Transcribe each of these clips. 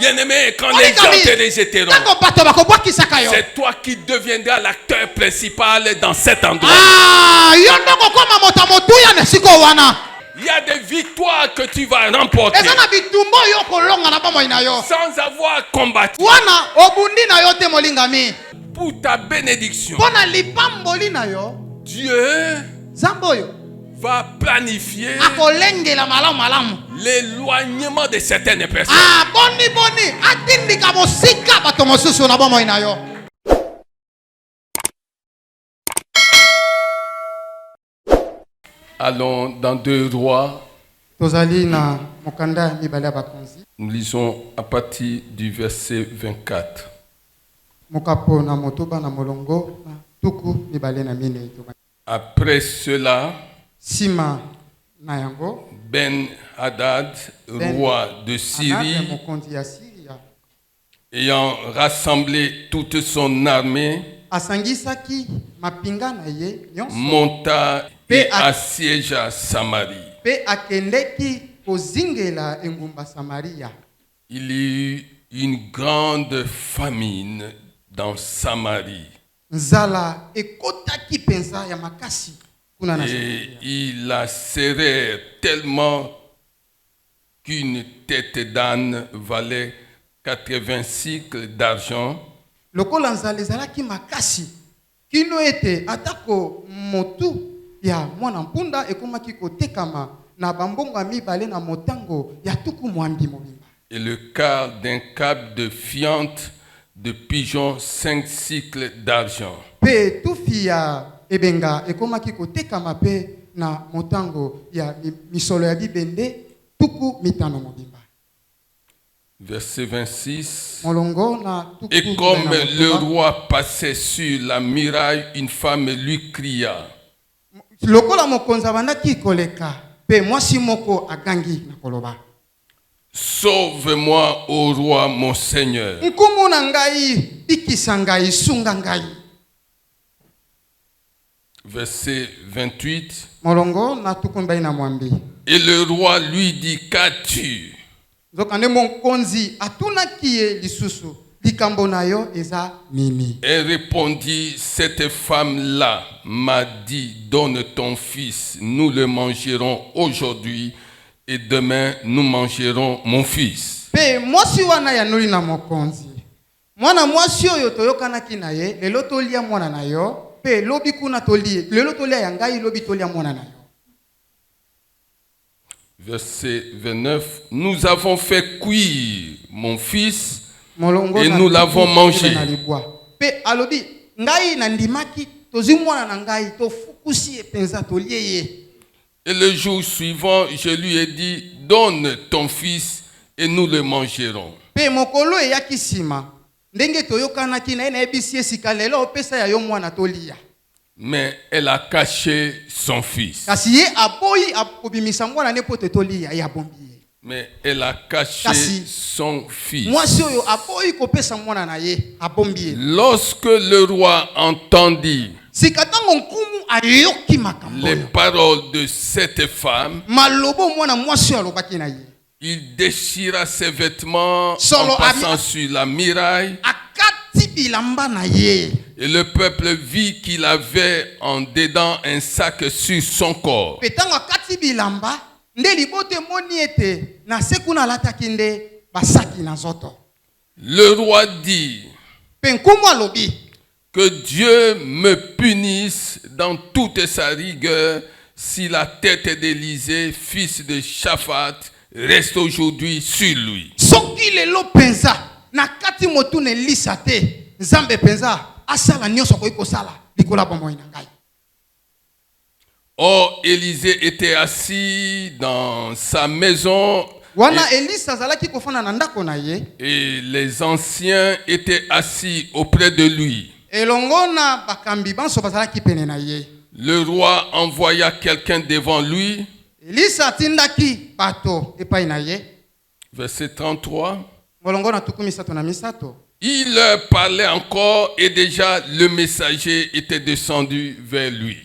Bien-aimé, quand les gens te rejetteront, c'est toi qui deviendras l'acteur principal dans cet endroit. Il y a des victoires que tu vas remporter sans avoir combattu pour ta bénédiction. Dieu va planifier l'éloignement de certaines personnes. Allons dans 2 Rois. Nous lisons à partir du verset 24. Après cela, Ben-Hadad, roi de Syrie, ayant rassemblé toute son armée, monta et assiégea Samarie. Il y eut une grande famine dans Samarie. Et ils la serrèrent tellement qu'une tête d'âne valait 80 cycles d'argent. Et le quart d'un câble de fiente de pigeon 5 cycles d'argent. Verset 26. Et comme le roi passait sur la muraille, une femme lui cria. Sauve-moi, ô roi, mon Seigneur. Verset 28. Et le roi lui dit, qu'as-tu? Elle répondit, cette femme-là m'a dit, donne ton fils, nous le mangerons aujourd'hui et demain nous mangerons mon fils. Verset 29, nous avons fait cuire mon fils et nous l'avons mangé. Et le jour suivant, je lui ai dit, donne ton fils et nous le mangerons. Mais elle a caché son fils. Mais elle a caché son fils. Lorsque le roi entendit les paroles de cette femme, il déchira ses vêtements en passant sur la muraille. Et le peuple vit qu'il avait en dedans un sac sur son corps. Le roi dit, que Dieu me punisse dans toute sa rigueur si la tête d'Élisée, fils de Shaphat, reste aujourd'hui sur lui. Or, Élisée était assis dans sa maison et les anciens étaient assis auprès de lui. Le roi envoya quelqu'un devant lui. Verset 33. Il leur parlait encore et déjà le messager était descendu vers lui.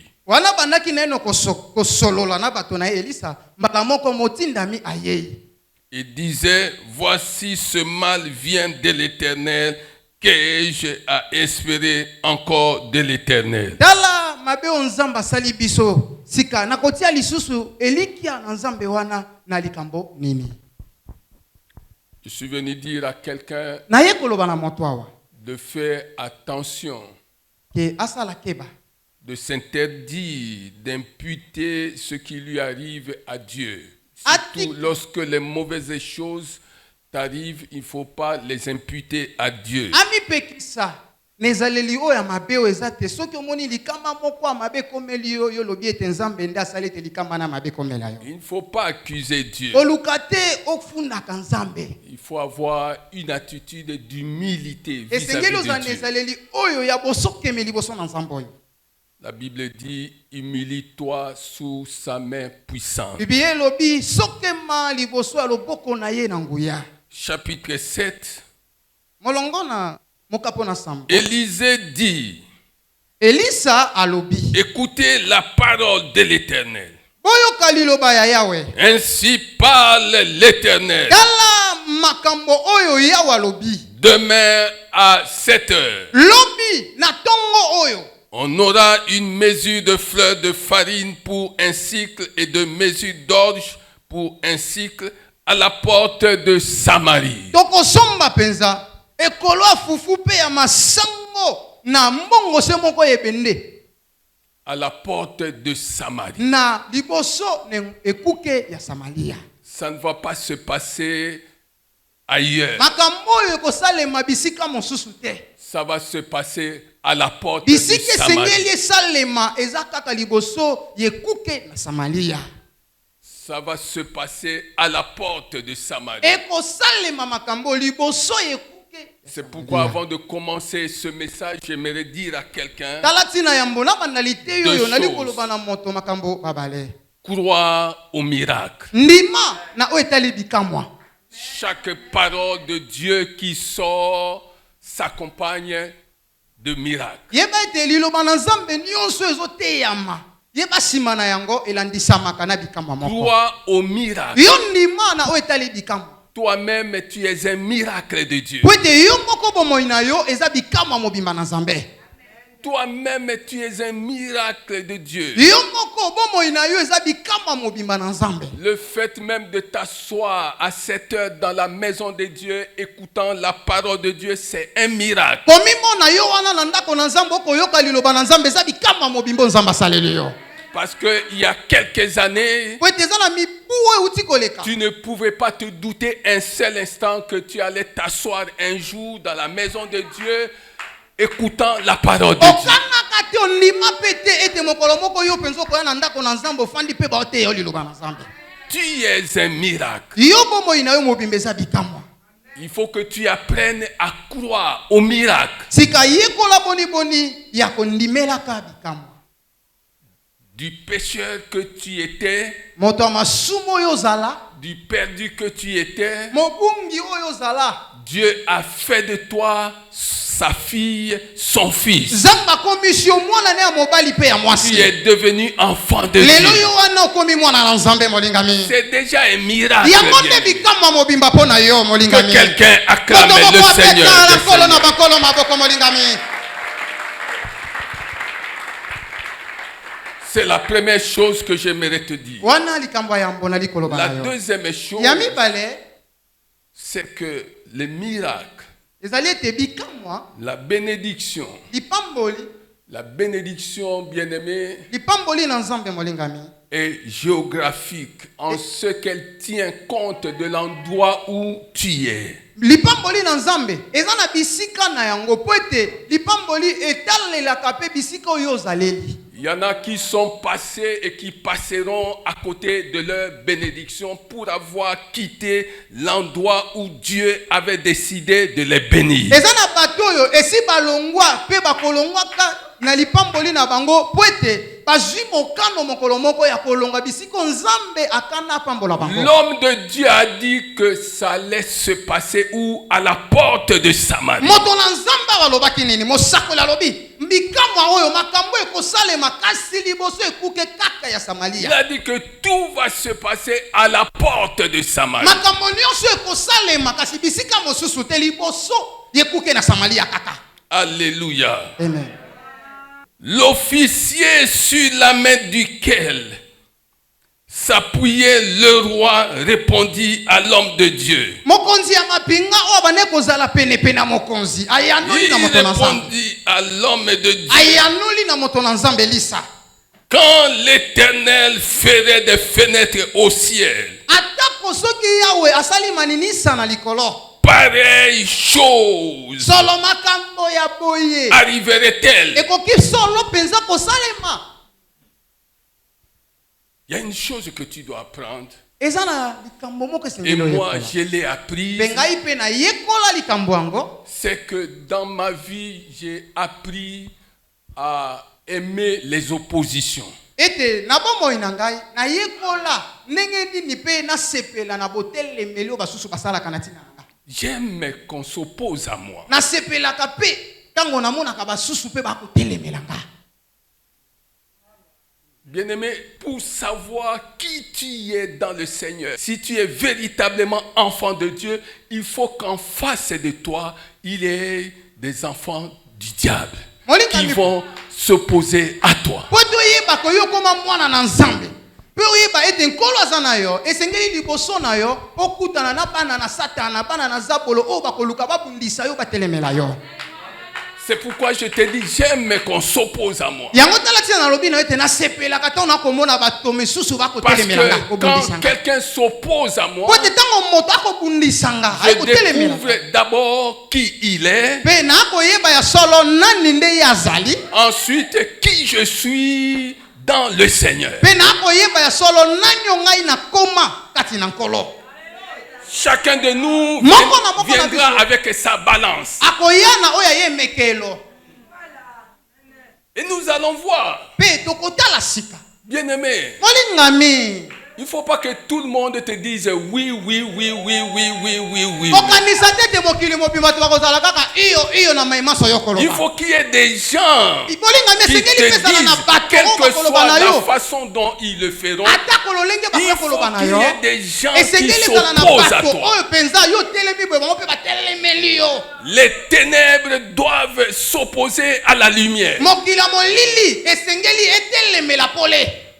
et disait, voici ce mal vient de l'Éternel, qu'ai-je à espérer encore de l'Éternel? Tala mabe onzamba sali biso sika nakotia lisusu elikia na nzambe wana na likambo nini. Je suis venu dire à quelqu'un Naye koloba na moto awa de faire attention, ke asala keba de s'interdire d'imputer ce qui lui arrive à Dieu. Surtout lorsque les mauvaises choses t'arrivent, il ne faut pas les imputer à Dieu. Ami pekisa nezaleli oya mabe o ezate soki omoni likama moko ya mabe komeli yo yo lobi ete nzambe nda asali te likama na mabe komela yo. Il ne faut pas accuser Dieu. Olukate ofundaka nzambe. Il faut avoir une attitude d'humilité vis-à-vis de Dieu. Ezaleli oyo ya bosokemeli boso na nzambe oyo. La Bible dit, humilie-toi sous sa main puissante. Bible lobi sokema liboso ya loboko na ye na nguya. Chapitre 7. Molongo na mokapo na sambo. Élisée dit, Elisa alobi, écoutez la parole de l'Éternel. boyoka liloba ya Yahweh. Ainsi parle l'Éternel. Tala makambo oyo Yahweh alobi. Demain à 7 heures. Lobi na tongo oyo. On aura une mesure de fleurs de farine pour un cycle et de mesure d'orge pour un cycle à la porte de Samarie. Toko somba penza ekolo fufu pe ya masango na mbongo se moko yebende. À la porte de Samarie. Na liboso ne ekuke ya Samaria. Ça ne va pas se passer ailleurs. Makambo oyo ekosalema bisika mosusu te. Ça va se passer à la porte de Bisike Samarie. sengeli salema ezakaka liboso yekuke na Samaria. Ça va se passer à la porte de Samarie. Eko salema makambo liboso yekuke. C'est pourquoi avant de commencer ce message, j'aimerais dire à quelqu'un, Talatina yambona banalité yo choses. nali koloba na moto makambo babale. crois au miracle. Ndima na oetali bikamwa. Chaque parole de Dieu qui sort s'accompagne de miracles. Yeba ete liloba na nzambe nyonso ezoteyama. Yeba sima na yango elandisamaka na bikamwa moko. Crois au miracle. Yo ndima na oetali bikamwa. Toi-même, tu es un miracle de Dieu. Kwete yo moko bomoi na yo eza bikamwa mobimba na nzambe. Toi-même, tu es un miracle de Dieu. Yo moko bomoi na yo eza bikamwa mobimba na nzambe. Le fait même de t'asseoir à 7 heures dans la maison de Dieu, écoutant la parole de Dieu, c'est un miracle. Komimo na yo wana na ndako na nzambe okoyoka liloba na nzambe eza bikamwa mobimba nzambe asaleli yo. Parce qu'il y a quelques années, tu ne pouvais pas te douter un seul instant que tu allais t'asseoir un jour dans la maison de Dieu écoutant la parole de Dieu. Tu es un miracle. Il faut que tu apprennes à croire au miracle. Du pécheur que tu étais, du perdu que tu étais, Dieu a fait de toi sa fille, son fils. Tu es devenu enfant de Dieu. C'est déjà un miracle. Que quelqu'un acclame le Seigneur. C'est la première chose que j'aimerais te dire. La deuxième chose, c'est que les miracles, la bénédiction, bien-aimée, est géographique en ce qu'elle tient compte de l'endroit où tu es. Lipamboli na nzambe eza na bisika na yango poete lipamboli etalelaka pe bisika oyo ozaleli. Il y en a qui sont passés et qui passeront à côté de leur bénédiction pour avoir quitté l'endroit où Dieu avait décidé de les bénir. Eza na bato oyo esi balongwa pe bakolongwaka na lipamboli na bango poete l'homme de Dieu a dit que ça allait se passer où? À la porte de Samarie. Il a dit que tout va se passer à la porte de Samarie. Alléluia. Amen. L'officier sur la main duquel s'appuyait le roi répondit à l'homme de Dieu. Il répondit à l'homme de Dieu. Quand l'Éternel ferait des fenêtres au ciel, pareille chose arriverait-elle? Il y a une chose que tu dois apprendre. Et moi, je l'ai appris. C'est que dans ma vie, j'ai appris à aimer les oppositions. J'aime qu'on s'oppose à moi. Bien-aimé, pour savoir qui tu es dans le Seigneur, si tu es véritablement enfant de Dieu, il faut qu'en face de toi, il y ait des enfants du diable qui vont s'opposer à toi. C'est pourquoi je te dis, j'aime qu'on s'oppose à moi. Parce que quand quelqu'un s'oppose à moi, je découvre d'abord qui il est, ensuite qui je suis dans le Seigneur. Chacun de nous viendra avec sa balance. Et nous allons voir. Bien-aimé, il ne faut pas que tout le monde te dise oui, oui, oui, oui, oui, oui, oui, oui. Il faut qu'il y ait des gens qui te disent, quelle que soit la façon dont ils le feront, il faut qu'il y ait des gens qui s'opposent à toi. Les ténèbres doivent s'opposer à la lumière.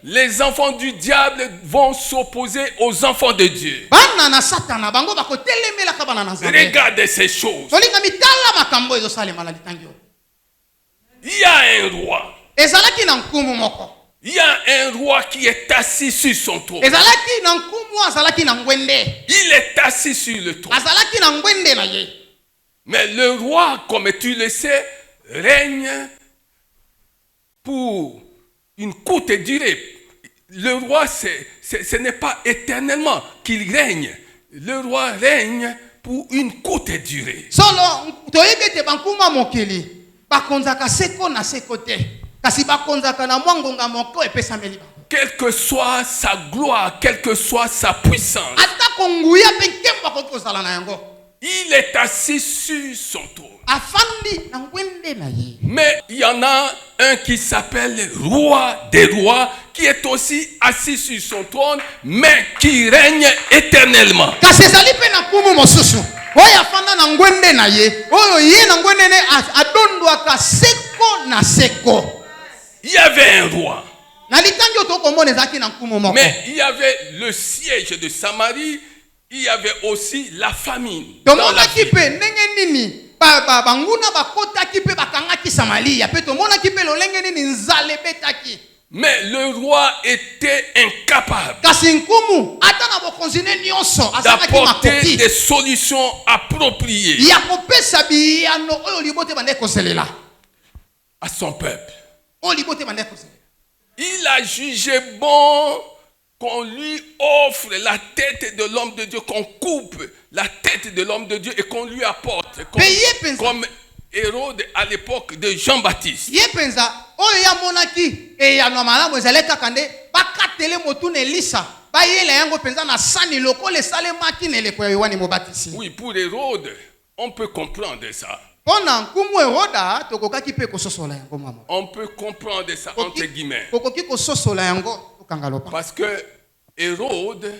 Les enfants du diable vont s'opposer aux enfants de Dieu. Regardez ces choses. Il y a un roi. Il y a un roi qui est assis sur son trône. Il est assis sur le trône. Mais le roi, comme tu le sais, règne pour une courte durée. Le roi, ce n'est pas éternellement qu'il règne. Le roi règne pour une courte durée. Quelle que soit sa gloire, quelle que soit sa puissance, il est assis sur son trône. Mais il y en a un qui s'appelle roi des rois, qui est aussi assis sur son trône, mais qui règne éternellement. Il y avait un roi. Mais il y avait le siège de Samarie. Il y avait aussi la famine dans la ville. Mais le roi était incapable d'apporter des solutions appropriées à son peuple. Il a jugé bon qu'on lui offre la tête de l'homme de Dieu, qu'on coupe la tête de l'homme de Dieu et qu'on lui apporte comme Hérode à l'époque de Jean-Baptiste. Oui, pour Hérode, on peut comprendre ça. On peut comprendre ça entre guillemets. Parce que Hérode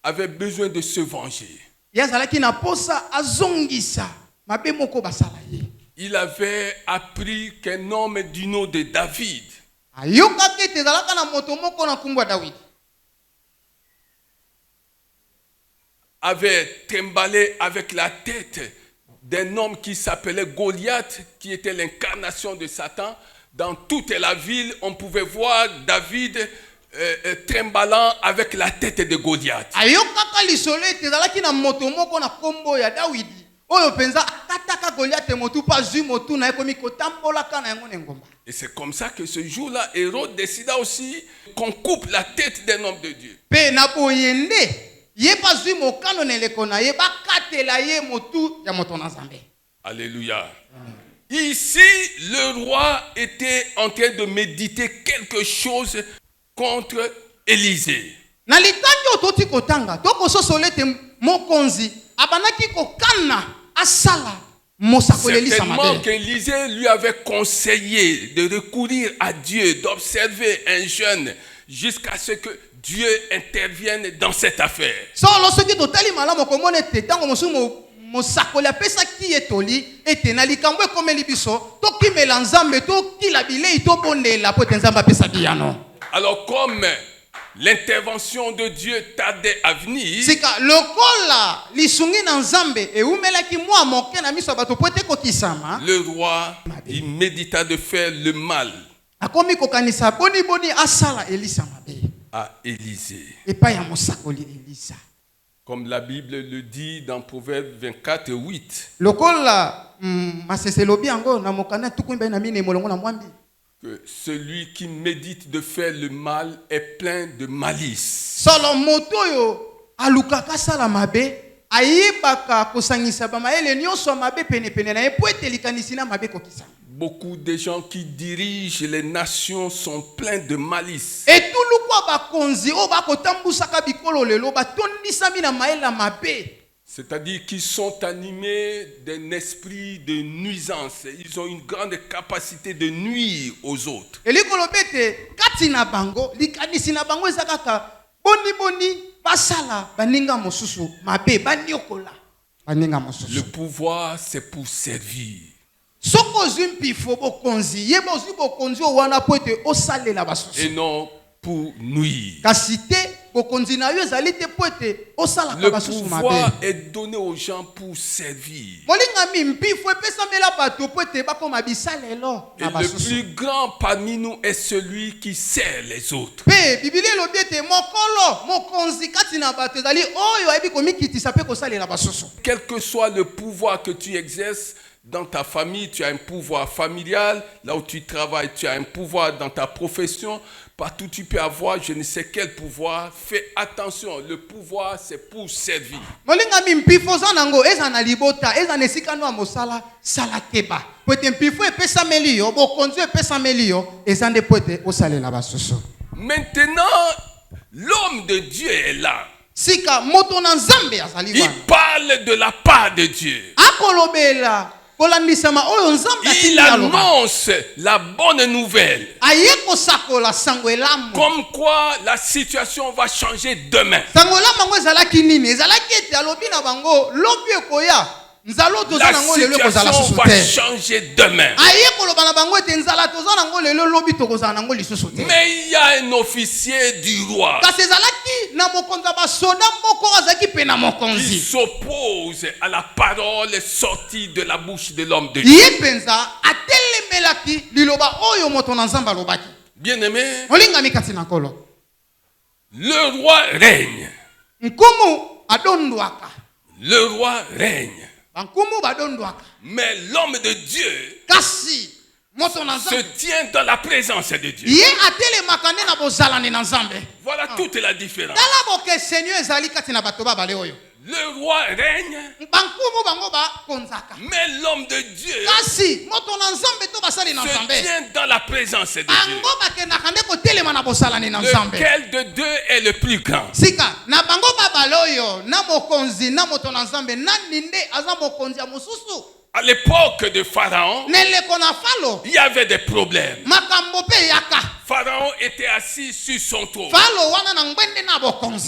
avait besoin de se venger. Il avait appris qu'un homme du nom de David avait trimballé avec la tête d'un homme qui s'appelait Goliath, qui était l'incarnation de Satan. Dans toute la ville, on pouvait voir David trimballant avec la tête de Goliath. Et c'est comme ça que ce jour-là, Hérode décida aussi qu'on coupe la tête d'un homme de Dieu. Alléluia. Ici, le roi était en train de méditer quelque chose contre Élisée. Certainement qu'Élisée lui avait conseillé de recourir à Dieu, d'observer un jeûne jusqu'à ce que Dieu intervienne dans cette affaire. Alors comme l'intervention de Dieu tardait à venir, le roi, il médita de faire le mal à Élisée. Comme la Bible le dit dans Proverbe 24, 8. Que celui qui médite de faire le mal est plein de malice. Beaucoup de gens qui dirigent les nations sont pleins de malice. C'est-à-dire qu'ils sont animés d'un esprit de nuisance. Ils ont une grande capacité de nuire aux autres. Le pouvoir, c'est pour servir. Et non pour nuire. Le pouvoir est donné aux gens pour servir. Et le plus grand parmi nous est celui qui sert les autres. Quel que soit le pouvoir que tu exerces, dans ta famille, tu as un pouvoir familial. Là où tu travailles, tu as un pouvoir dans ta profession. Partout tu peux avoir je ne sais quel pouvoir. Fais attention, le pouvoir c'est pour servir. Maintenant, l'homme de Dieu est là. Il parle de la part de Dieu. Il annonce la bonne nouvelle. Comme quoi la situation va changer demain. La situation va changer demain. Mais il y a un officier du roi qui s'oppose à la parole sortie de la bouche de l'homme de Dieu. Bien aimé, le roi règne. Le roi règne. Mais l'homme de Dieu se tient dans la présence de Dieu. Voilà toute la différence. Le roi règne, mais l'homme de Dieu se tient dans la présence de Dieu. Lequel de deux est le plus grand? À l'époque de Pharaon, il y avait des problèmes. Pharaon était assis sur son trône,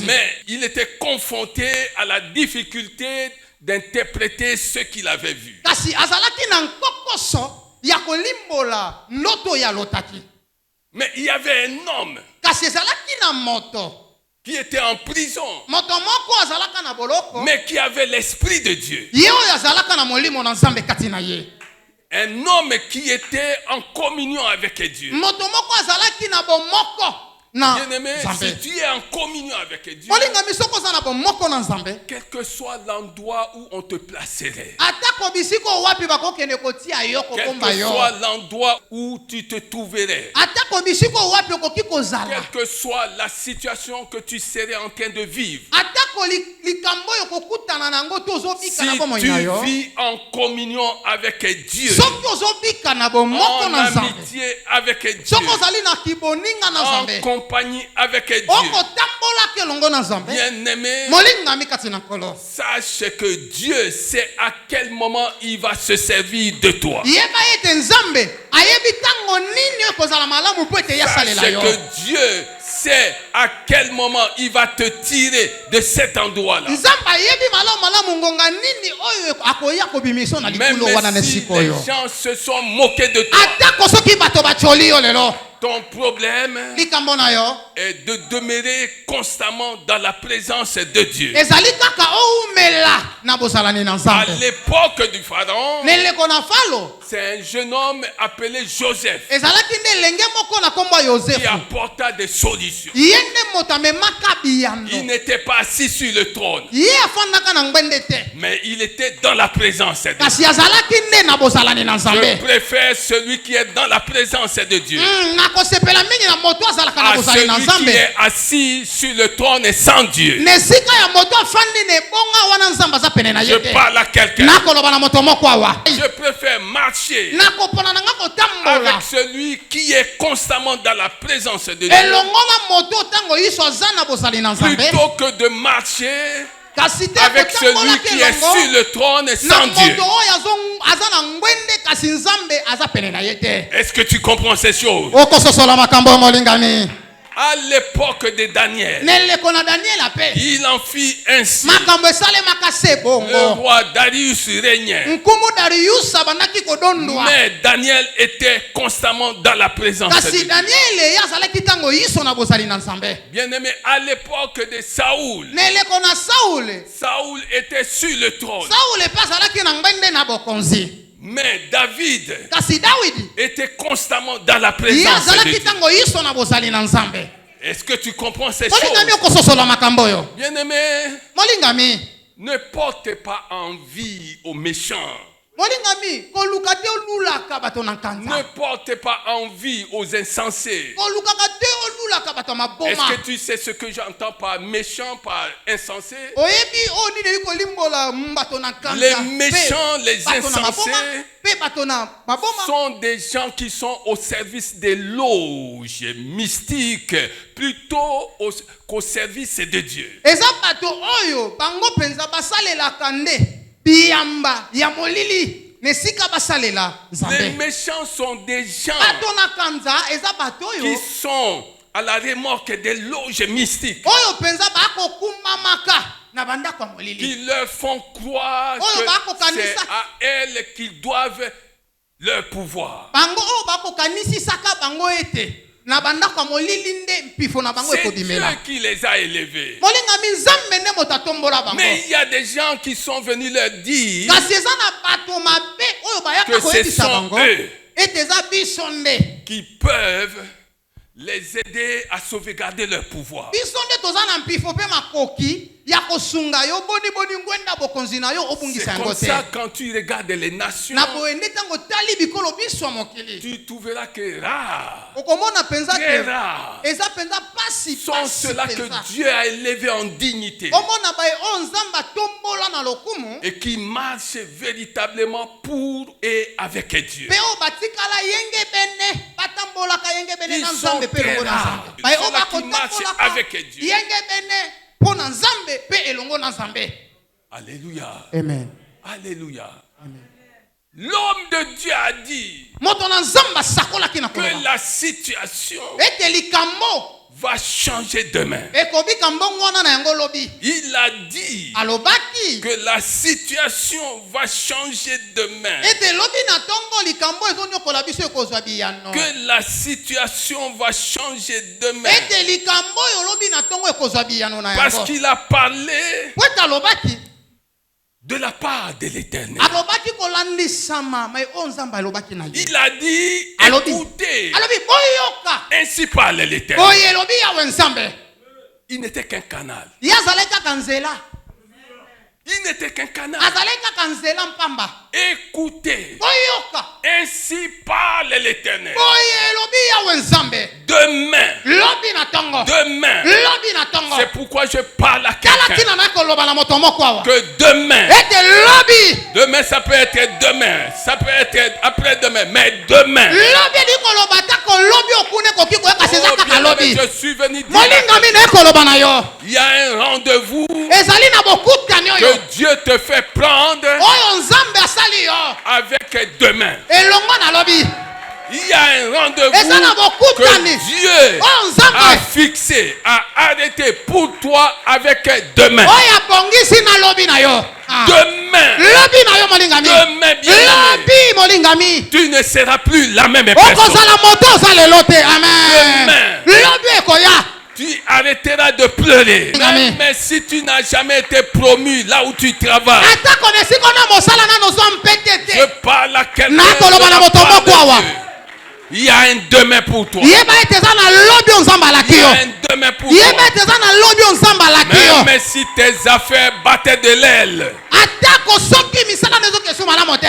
mais il était confronté à la difficulté d'interpréter ce qu'il avait vu. Mais il y avait un homme qui était en prison, mais qui avait l'esprit de Dieu. Un homme qui était en communion avec Dieu. Bien-aimé, si tu es en communion avec Dieu, quel que soit l'endroit où on te placerait, quel que soit l'endroit où tu te trouverais, quelle que soit la situation que tu serais en train de vivre, si tu vis en communion avec Dieu, en amitié avec Dieu, en compagnie avec Dieu, bien-aimé, sache que Dieu sait à quel moment il va se servir de toi. Sache que Dieu sait à quel moment il va te tirer de cet endroit-là. Même si les gens se sont moqués de toi, ton problème est de demeurer constamment dans la présence de Dieu. À l'époque du Pharaon, c'est un jeune homme appelé Joseph qui apporta des solutions. Il n'était pas assis sur le trône, mais il était dans la présence de Dieu. Je préfère celui qui est dans la présence de Dieu à celui qui est assis sur le trône et sans Dieu. Je parle à quelqu'un. Je préfère marcher avec celui qui est constamment dans la présence de Dieu plutôt que de marcher avec celui qui est sur le trône sans Dieu. Est-ce que tu comprends ces choses? À l'époque de Daniel, il en fit ainsi. Le roi Darius régnait, mais Daniel était constamment dans la présence de Dieu. Bien-aimé, à l'époque de Saoul, Saoul était sur le trône, mais David était constamment dans la présence de Dieu. Est-ce que tu comprends ces choses? Bien-aimé, ne porte pas envie aux méchants. Ne porte pas envie aux insensés. Est-ce que tu sais ce que j'entends par méchant, par insensé? Les méchants, les insensés sont des gens qui sont au service des loges mystiques plutôt qu'au service de Dieu. Les méchants sont des gens qui sont à la remorque des loges mystiques, qui leur font croire que c'est à elles qu'ils doivent leur pouvoir. C'est Dieu qui les a élevés. Mais il y a des gens qui sont venus leur dire que ce sont eux qui peuvent les aider à sauvegarder leur pouvoir. toza na mpifo pe makoki ya kosunga yo boni ngwenda bokonzi na yo obungisa C'est yango comme te. ça quand tu regardes les nations, Na boende tango tali bikolo biso mokili. tu trouveras que rares, Okomona penza très ke rares, eza penza pasi sont pasi ceux-là que penza. Dieu a élevés en dignité Omona ba onzamba tombola na lokumu. et qui marchent véritablement pour et avec Dieu. Pe o batikala yenge bene batambola ka yenge bene Ils na sont nzambe pe très longo na rares. nzambe. Ba o Ceux-là qui marchent bakotambola ka avec Dieu. yenge bene po na nzambe pe elongo na nzambe. Alléluia. Amen. Alléluia. L'homme de Dieu a dit Moto na nzamba sakola kina que koloba. la situation Ete likambo va changer demain. ekobika mbongo wana na yango lobi. Il a dit Alobaki que la situation va changer demain. ete lobi na tongo likambo ezonyokola biso ekozwa biyano. Que la situation va changer demain. Ete likambo oyo lobi na tongo ekozwa biyano na Parce yango. qu'il a parlé Po ete alobaki de la part de l'Éternel. alobaki kolandisama mai o nzambe alobaki na ye. Il a dit, Alobi. écoutez, Alobi boyoka ainsi parle l'Éternel. boye lobi yawe nzambe. Il n'était qu'un canal. Ye azalaki kaka nzela. Il n'était qu'un canal. Azalaki kaka nzela mpamba. Écoutez, Boyoka ainsi parle l'Éternel. boye lobi yawe nzambe. Demain, Lobi na tongo. demain, Lobi na tongo. c'est pourquoi je parle à Kala quelqu'un. tina na koloba na moto moko awa. Que demain, Ete lobi. demain ça peut être demain, ça peut être après-demain, mais demain. Lobi di koloba ta kolobi okune koki koyeka seza Oh, kaka bien-aimé, lobi. je suis venu dire, Molinga mi na koloba na yo. il y a un rendez-vous Ezali na bokutani oyo. que Dieu te fait prendre Oyo nzambe asali yo. avec demain. Elongo na lobi. Il y a un rendez-vous Eza na bokutani. que Dieu Oyo nzambe a fixé, a arrêté pour toi avec demain. oyo abongisi na lobi na yo. Ah. Demain, Lobi na yo molingami. demain, bien-aimé, Lobi molingami. tu ne seras plus la même personne. Okozala moto ozala te. Amen. Amen. Lobi ekoya. Tu arrêteras de pleurer. Amen. Même si tu n'as jamais été promu là où tu travailles. Ata konesi kona mosala na nozwa mpete Je te. parle à quelqu'un. Na koloba na de la moto part moko de awa. Dieu. Il y a un demain pour toi. Yeba ete eza na lobi o nzambe alaki Il y yo. a un demain pour Yeba toi. ete eza na lobi o nzambe alaki yo. Même si tes affaires battaient de l'aile, Atako soki misala na ezokesu malamu te.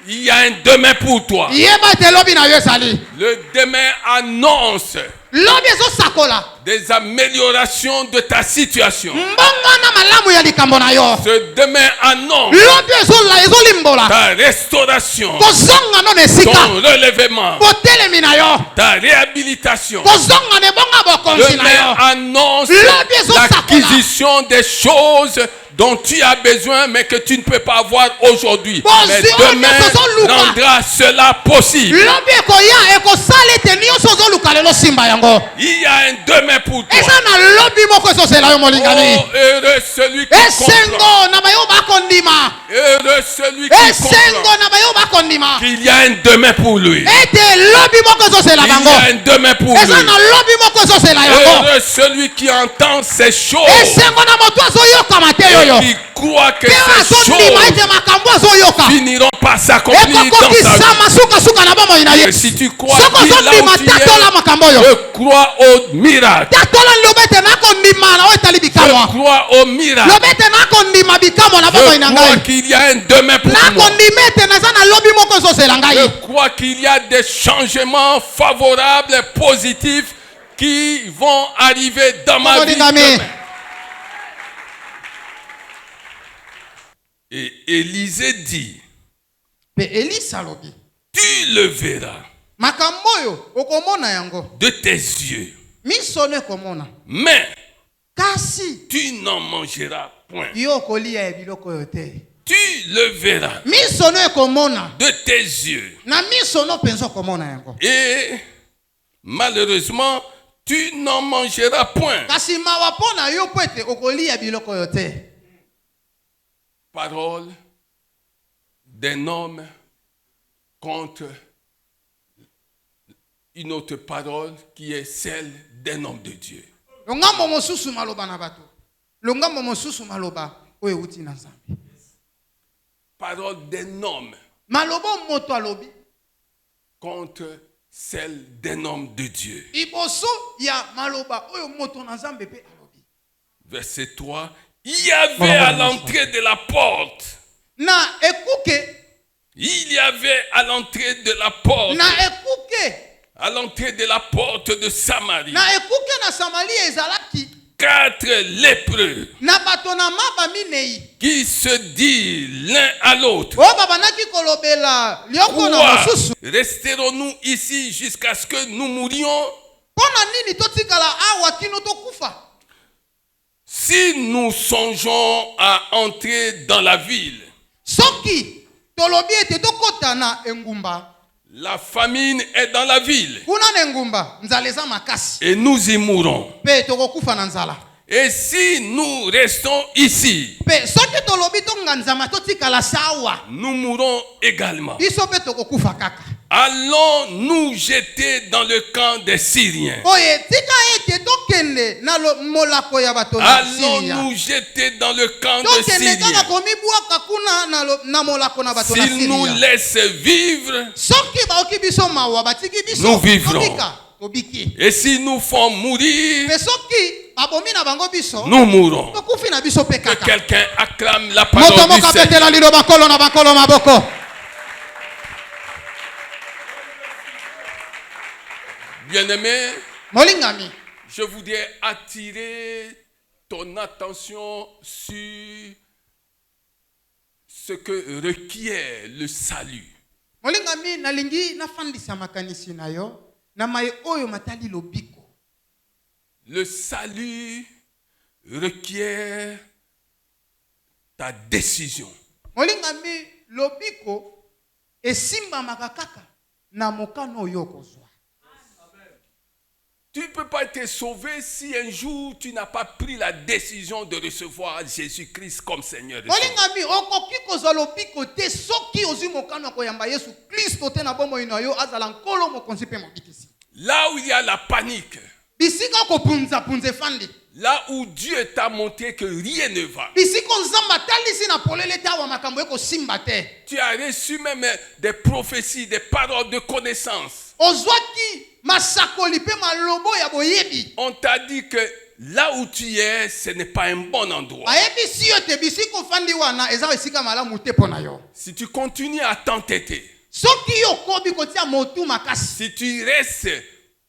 il y a un demain pour toi. Yeba ete lobi na yo ezali. Le demain annonce Lobi ezosakola. des améliorations de ta situation. Mbongo na malamu ya likambo na yo. Ce demain annonce Lobi ezolimbola. ta restauration, Kozonga no na esika. ton relèvement, Botelemi na yo. ta réhabilitation. Kozonga na ebonga bokonzi na Demain yo. annonce Lobi ezosakola. l'acquisition des choses dont tu as besoin mais que tu ne peux pas avoir aujourd'hui. Bon, Mais si on demain est sur Luka. rendra cela possible. Lobi ekoya ekosala ete nyonso ozoluka lelo simba yango. Il y a un demain pour toi. Eza na lobi moko ezozela yo molingami. Oh, heureux celui qui comprend. Esengo na bayo bakondima. Heureux celui qui Esengo comprend na bayo bakondima. qu'il y a un demain pour lui. Ete lobi moko ezozela Il y bango. a un demain pour Eza na lui. lobi moko ezozela yango. Heureux celui qui entend ces choses Esengo na moto azoyoka mate yoyo. et qui croit que Pe ces azondima choses ete makambo azoyoka. finiront par s'accomplir dans ta Ekokokisama sukasuka na bomoi na vie. ye. Et si tu crois Soko qu'il là ozondima où tu tatola es, makambo oyo. je crois au miracle. Tatola lobi ete nakondima na oyo etali Je bikamwa. crois au miracle. Lobi ete nakondima bikamwa na bomoi Je na crois ngai. qu'il y a un demain pour moi. Nakondima ete naza na lobi moko ezozela ngai. Je crois qu'il y a des changements favorables, positifs qui vont arriver dans ma vie. Molingami. demain. Et Élisée dit, Pe Elisa lobi. tu le verras Makambo oyo okomona yango. de tes yeux, Miso no ekomona. mais Kasi tu n'en mangeras point. yo okolia ya biloko oyo te. Tu le verras Miso no ekomona. de tes yeux. Na miso no penza okomona yango. Et malheureusement, tu n'en mangeras point. Kasi mawa pona yo po ete okolia biloko oyo te. Parole d'un homme contre une autre parole qui est celle d'un homme de Dieu. Longambo mosusu maloba na bato. Longambo mosusu maloba oyo euti na Nzambe. Parole d'un homme Maloba moto alobi. contre celle d'un homme de Dieu. Iboso ya maloba oyo moto na Nzambe pe alobi. Verset 3. Il y avait à l'entrée de la porte. Na ekuke. Il y avait à l'entrée de la porte. Na ekuke. À l'entrée de la porte de Samarie. Na ekuke na Samarie ezalaki. 4 lépreux. Na batonama ba minei. Qui se disent l'un à l'autre. O babanaki kolobela lioko na mosusu. Resterons-nous ici jusqu'à ce que nous mourions? Pona nini totikala awa kino tokufa? Si nous songeons à entrer dans la ville, soki tolobi ete tokota na engumba, la famine est dans la ville. Kuna na engumba nzala eza makasi. Et nous y mourons. Pe tokokufa na nzala. Et si nous restons ici, pe soki tolobi tonganzama totikala sawa, nous mourrons également. Biso pe tokokufa kaka. Allons nous jeter dans le camp des Syriens. Oye tika ete tokende na molako ya bato na Syria. Allons nous jeter dans le camp des Syriens. Tokende komi bwaka kuna na molako na bato na Syria. S'ils nous laissent vivre, soki baoki biso mawa batiki biso, nous vivrons. Tobiki. Et si nous font mourir, pe soki babomi na bango biso, nous mourrons. tokufi na biso pe Que kaka. quelqu'un acclame la parole du Seigneur. Betela liloba kolo na bakolo maboko. Bien-aimé, Molingami, je voudrais attirer ton attention sur ce que requiert le salut. molingami nalingi nafandisa makanisi na yo na mai oyo matali lobiko. Le salut requiert ta décision. Molingami lobiko esimba makakaka na mokano oyo kozwa. Tu ne peux pas être sauvé si un jour tu n'as pas pris la décision de recevoir Jésus-Christ comme Seigneur. Molingami okoki kozwa lobiko te soki ozwi mokano koyamba Yesu Kristo te na bomoi na yo azala nkolo mokonzi pe mobikisi. Là où il y a la panique, bisika kopunza punze fandi, là où Dieu t'a montré que rien ne va, bisika nzamba talisi na polele tawa makambo eko simba te, tu as reçu même des prophéties, des paroles de connaissance. ozwaki masakoli pe malobo ya boyebi. On t'a dit que là où tu es, ce n'est pas un bon endroit. Ayebisi yo te bisika fandi wana eza esika malamu te pona yo. Si tu continues à t'entêter, soki yo kobi kotia motu makasi, si tu restes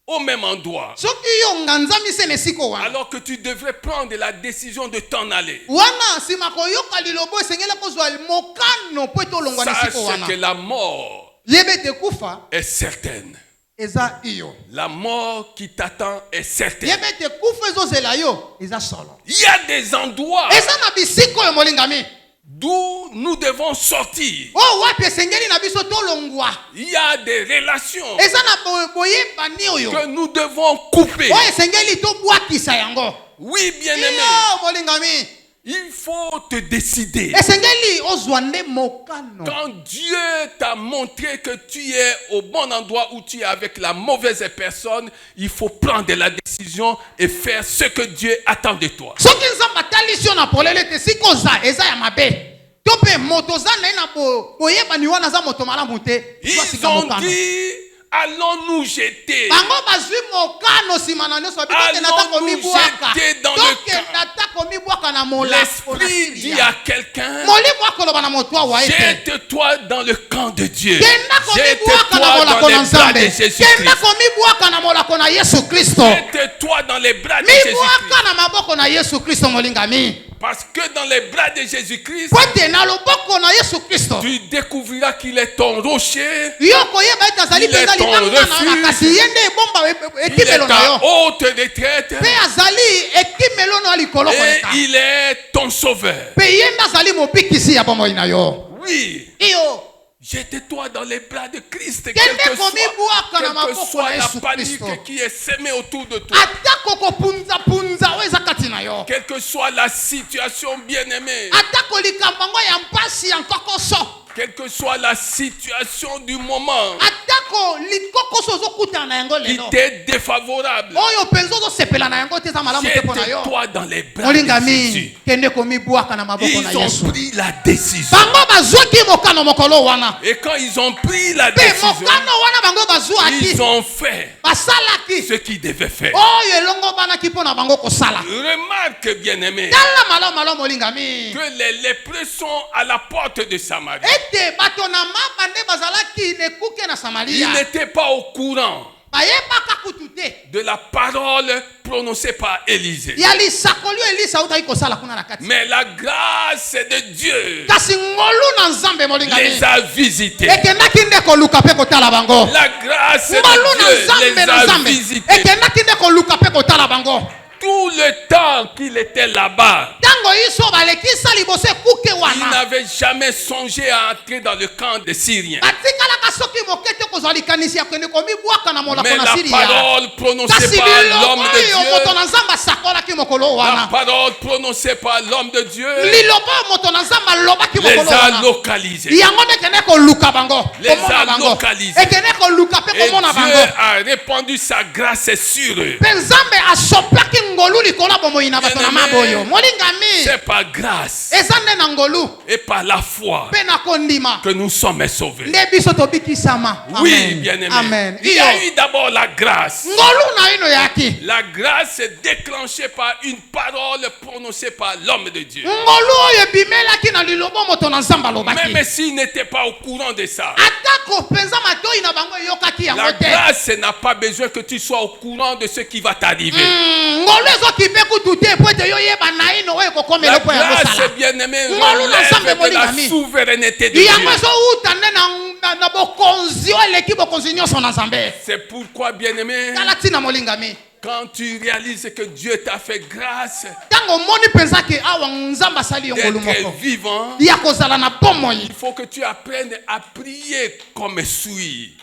au même endroit, soki yo nganzami se nesiko wana, alors que tu devrais prendre la décision de t'en aller, wana sima koyoka lilobo esengela kozwa mokano po etolongwa nesiko sache wana. que la mort Yebe te kufa est certaine. eza iyo. La mort qui t'attend est certaine. Yebe te kufa ezozela yo eza solo. Il y a des endroits Eza na bisiko yo molingami d'où nous devons sortir. o wapi esengeli na biso tolongwa. Il y a des relations Eza na boyebani oyo que nous devons couper. o esengeli tobwakisa yango. Oui, bien-aimé, Iyo molingami il faut te décider. esengeli ozwa nde mokano. Quand Dieu t'a montré que tu es au bon endroit où tu es avec la mauvaise personne, il faut prendre la décision et faire ce que Dieu attend de toi. soki nzamba talisi yo na polele te sikoza eza ya mabe to mpe moto oza na ye na boyebani wana aza moto malamu te. Ils ont dit, allons nous jeter. bango bazwi mokano nsima na nyonso bikokenda ta komibwaka jeter dans le tokenda ta komibwaka na molako na L'Esprit dit Siria. à quelqu'un, molimo akoloba na moto awa ete jette-toi dans le camp de Dieu. kenda komibwaka na Jette-toi molako dans na les bras de nzambe, Jésus-Christ. kenda komibwaka na molako na Yesu Kristo, Jette-toi dans les bras de Jésus-Christ. mibwaka na maboko na Yesu Kristo molingami. Parce que dans les bras de Jésus-Christ, po ete na loboko na Yesu Kristo tu découvriras qu'il est ton rocher, yo koyeba ete azali Il est mpenza ton libanga na refuge. kasi ye nde ebomba il est ekimelo na ta yo, haute retraite mpe azali ekimelo na yo likolo et koleka, il est ton sauveur. mpe ye nde azali mobikisi ya bomoi na yo. Oui, iyo jette-toi dans les bras de Christ, quelle Kende que komibwaka na soit maboko na la Yesu panique Kristo. qui est semée autour de toi, atako kopunzapunza oyo eza kati na yo, quelle que soit la situation bien-aimée, atako likambo yango ya mpasi ya nkokoso, Quelle que soit la situation du moment qui t'est défavorable, jette-toi dans les bras de Jésus. Ils ont pris la décision. Et quand ils ont pris la décision, ils ont fait ce qu'ils devaient faire. Remarque, bien-aimé, que les lépreux sont à la porte de Samarie. Ils n'étaient pas au courant de la parole prononcée par Élisée. Mais la grâce de Dieu les a visités. La grâce de Dieu les a visités. Tout le temps qu'il était là-bas, il n'avait jamais songé à entrer dans le camp des Syriens. Mais la parole prononcée par l'homme de Dieu, la parole prononcée par l'homme de Dieu les a localisés. Les a localisés. Et Dieu a répandu sa grâce sur eux. C'est par grâce et par la foi que nous sommes sauvés. Oui, bien-aimé. Il y a eu d'abord la grâce. La grâce est déclenchée par une parole prononcée par l'homme de Dieu. Même s'il n'était pas au courant de ça, la grâce n'a pas besoin que tu sois au courant de ce qui va t'arriver. La grâce, bien-aimé, relève de la souveraineté de Dieu. C'est pourquoi, bien-aimé, quand tu réalises que Dieu t'a fait grâce d'être vivant, il faut que tu apprennes à prier comme suit.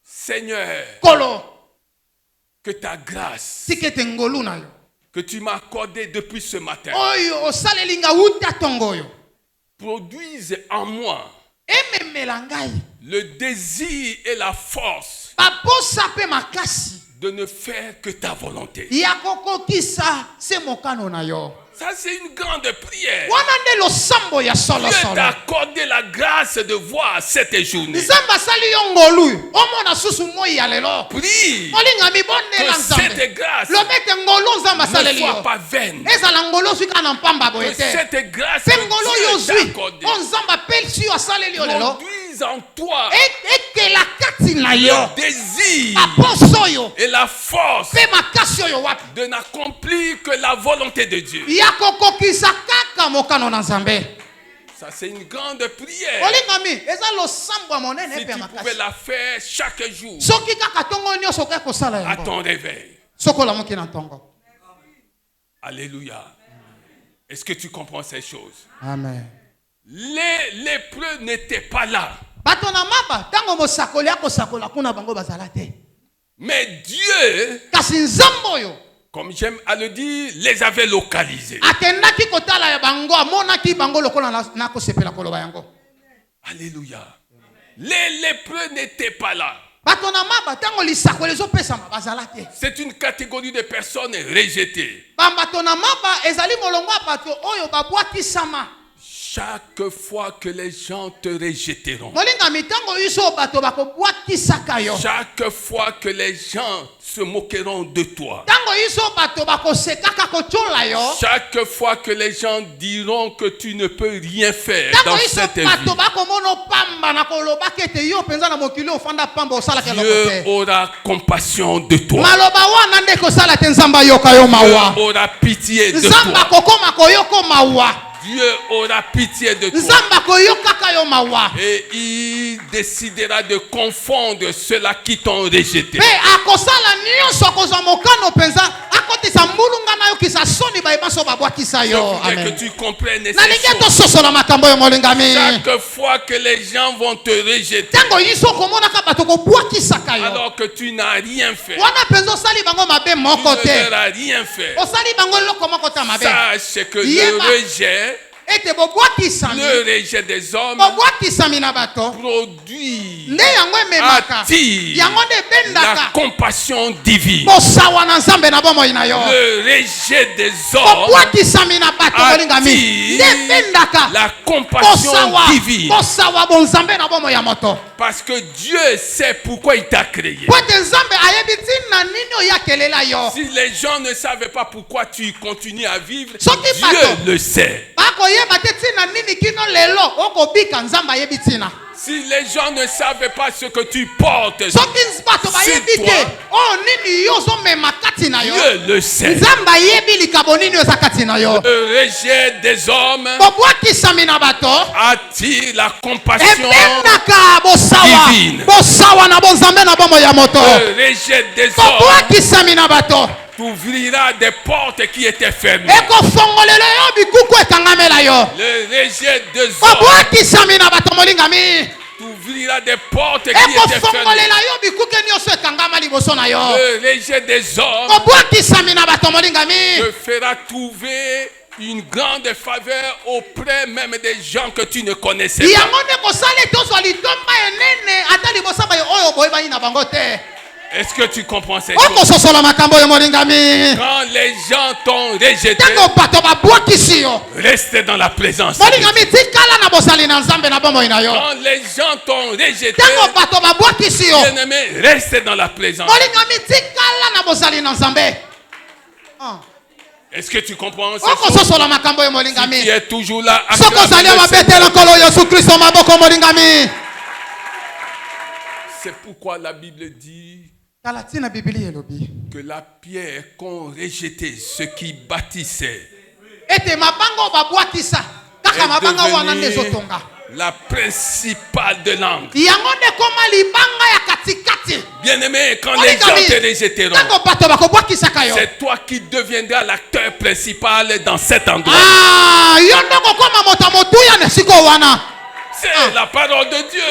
Seigneur, que ta grâce que tu m'as accordée depuis ce matin produise en moi le désir et la force de ne faire que ta volonté. Ça, c'est une grande prière. Dieu t'a accordé la grâce de voir cette journée. Prie que cette grâce ne soit pas vaine. Que cette grâce que Dieu t'a accordée produise en toi le désir et la force de n'accomplir que la volonté de Dieu. Ça, c'est une grande prière. Si tu pouvais la faire chaque jour à ton réveil. Alléluia. Est-ce que tu comprends ces choses? Amen. Les lépreux n'étaient pas là. Mais Dieu, comme j'aime à le dire, les avait localisés. Alléluia. Les lépreux n'étaient pas là. C'est une catégorie de personnes rejetées. Chaque fois que les gens te rejetteront, chaque fois que les gens se moqueront de toi, chaque fois que les gens diront que tu ne peux rien faire dans cette vie, Dieu aura compassion de toi. Dieu aura pitié de toi. Dieu aura pitié de toi. Et il décidera de confondre ceux-là qui t'ont rejeté. Que tu comprennes ces choses. Chaque fois que les gens vont te rejeter, alors que tu n'as rien fait, tu ne leur as rien fait, sache que le rejet le rejet des hommes produit, attire la compassion divine. Le rejet des hommes attire la compassion divine. Parce que Dieu sait pourquoi il t'a créé. Si les gens ne savaient pas pourquoi tu continues à vivre, Dieu le sait. Si les gens ne savaient pas ce que tu portes sur toi, Dieu le sait. Le rejet des hommes attire la compassion divine. Le rejet des hommes t'ouvrira des portes qui étaient fermées. Le rejet des hommes t'ouvrira des portes qui étaient fermées. Le rejet des hommes te fera trouver une grande faveur auprès même des gens que tu ne connaissais pas. Est-ce que tu comprends ces choses? Quand les gens t'ont rejeté, reste dans la présence de Dieu. Quand les gens t'ont rejeté, bien-aimé, reste dans la présence. Est-ce que tu comprends ces choses? Si tu es toujours là, c'est pourquoi la Bible dit que la pierre qu'ont rejeté ceux qui bâtissaient est devenue la principale de l'angle. Bien-aimé, quand les gens te rejetteront, c'est toi qui deviendras l'acteur principal dans cet endroit. C'est la parole de Dieu.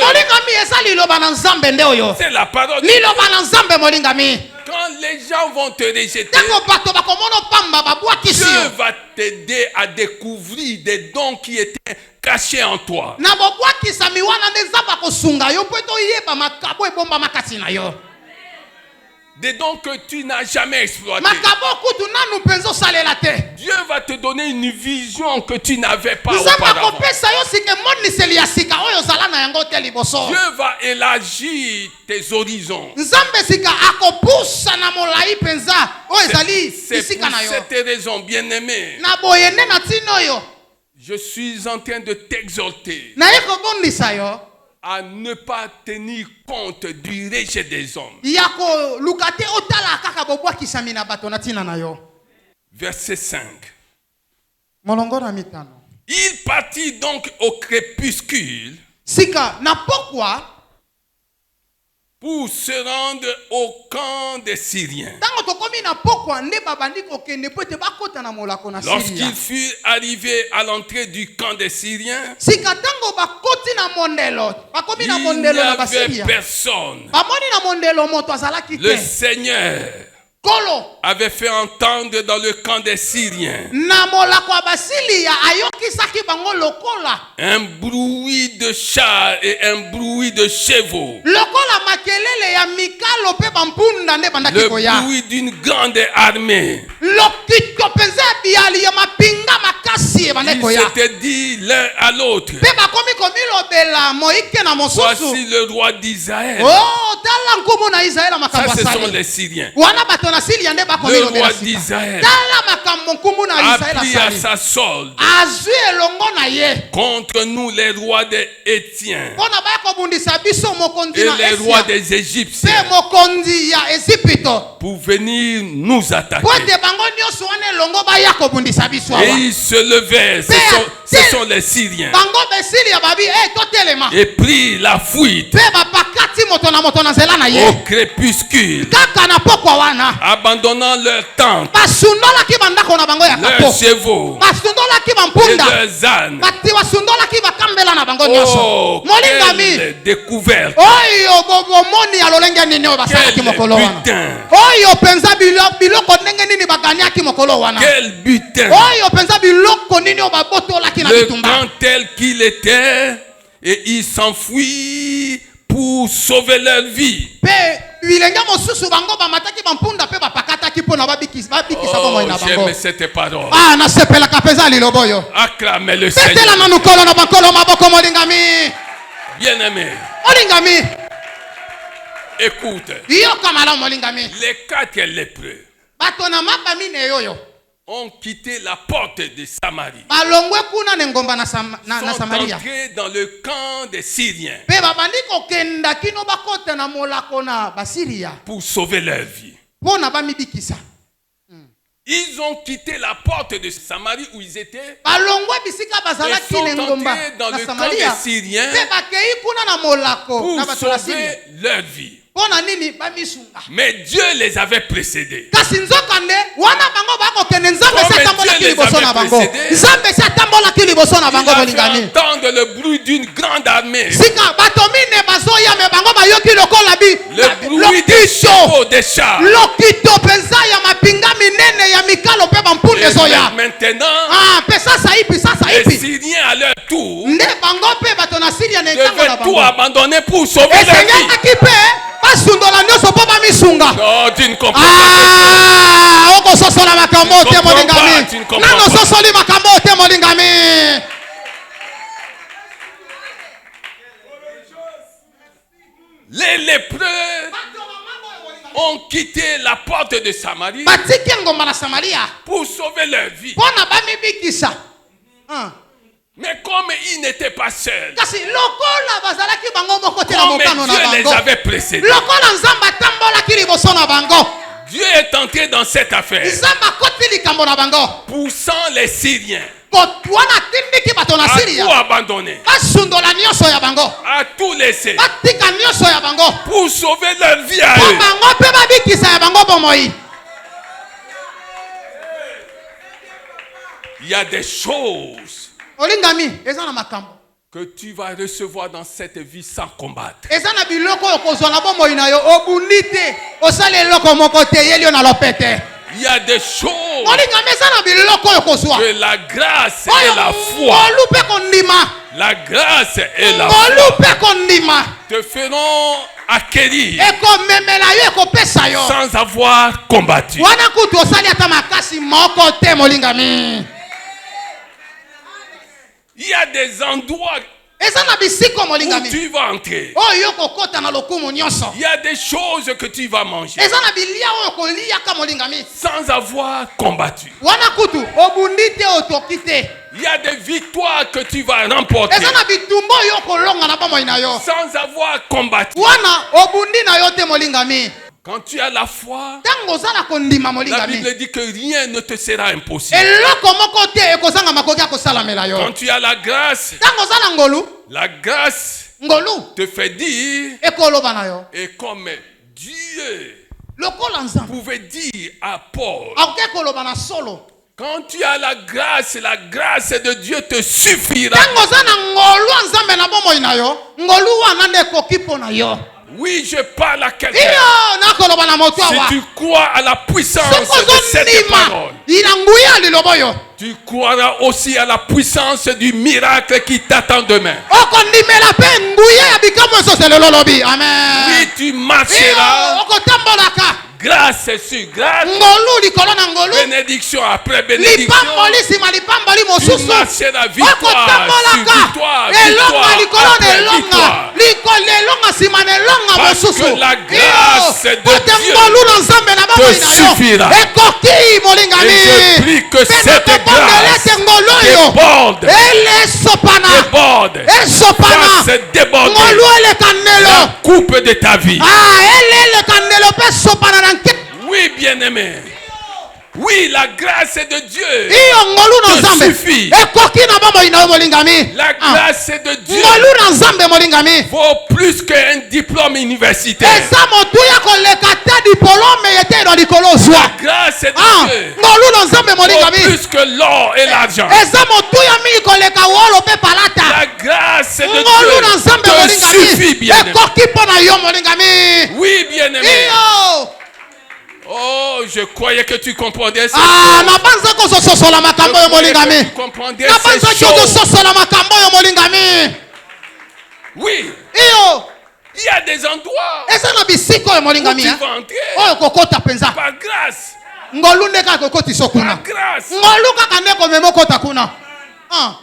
C'est la parole de Dieu. Quand les gens vont te rejeter, Dieu va t'aider à découvrir des dons qui étaient cachés en toi. Des dons que tu n'as jamais exploités. Dieu va te donner une vision que tu n'avais pas auparavant. Dieu va élargir tes horizons. C'est pour cette raison, bien-aimé, je suis en train de t'exhorter à ne pas tenir compte du rejet des hommes. Verset 5. Il partit donc au crépuscule pour se rendre au camp des Syriens. Lorsqu'il fut arrivé à l'entrée du camp des Syriens, il n'y avait personne. Le Seigneur avait fait entendre dans le camp des Syriens un bruit de chars et un bruit de chevaux, le bruit d'une grande armée. Ils s'étaient dit l'un à l'autre, voici le roi d'Israël. Ça, ce sont les Syriens. Le roi d'Israël a pris à sa solde contre nous les rois des Hétiens et les rois des Égyptiens pour venir nous attaquer. Et ils se levèrent, ce sont les Syriens, et prirent la fuite au crépuscule, abandonnant leurs tentes, leurs chevaux et leurs ânes. Oh, quelle découverte! Quel butin! Quel butin! Le grand tel qu'il était, et il s'enfuit pour sauver leur vie. Oh, j'aime cette parole. Acclamez le Seigneur. Bien-aimé, écoute. Les 4 lépreux ont quitté la porte de Samarie. Sont entrés dans le camp des Syriens pour sauver leur vie. Ils ont quitté la porte de Samarie où ils étaient. Ils sont entrés dans le camp des Syriens pour sauver leur vie. Mais Dieu les avait précédés. Comme Dieu les avait précédés, il a fait entendre le bruit d'une grande armée. Le bruit des chevaux, des chars. Et maintenant, les Syriens à leur tour devaient tout abandonner pour sauver leur vie. Non, tu ne comprends pas. Tu ne comprends pas. Les lépreux ont quitté la porte de Samarie pour sauver leur vie. Mais comme ils n'étaient pas seuls, comme Dieu les avait précédés, Dieu est entré dans cette affaire, poussant les Syriens à tout abandonner, à tout laisser, pour sauver leur vie à eux. Il y a des choses que tu vas recevoir dans cette vie sans combattre. Il y a des choses que la grâce et la foi, la grâce et la foi te feront acquérir sans avoir combattu. Il y a des endroits où tu vas entrer. Il y a des choses que tu vas manger sans avoir combattu. Il y a des victoires que tu vas remporter sans avoir combattu. Quand tu as la foi, la Bible dit que rien ne te sera impossible. Quand tu as la grâce te fait dire, et comme Dieu pouvait dire à Paul, quand tu as la grâce de Dieu te suffira. Oui, je parle à quelqu'un. Si tu crois à la puissance de cette parole, tu croiras aussi à la puissance du miracle qui t'attend demain. Oui, tu marcheras grâce sur grâce, bénédiction après bénédiction. Tu marcheras victoire sur victoire, victoire après victoire. Parce que la grâce de Dieu te suffira. Et je prie que cette grâce déborde, fasse déborder la coupe de ta vie. Oui, bien-aimé. Oui, la grâce de Dieu te suffit. La grâce de Dieu vaut plus qu'un diplôme universitaire. La grâce de Dieu vaut plus que l'or et l'argent. La grâce de Dieu te suffit, bien-aimé. Oui, bien-aimé. Oh, je croyais que tu comprenais ça. Ah, nabanza ko sosola makambo yo molingami. Tu comprendrais Nabanza ces ko choses. sosola makambo yo molingami. Oui. Iyo. Il y a des endroits Eza na bisiko yo où molingami. tu vas entrer Oyo kokota penza. par grâce. Ngolunde ka kokoti sokuna. Par grâce. Ngoluka kande ko memo kota kuna. Ah.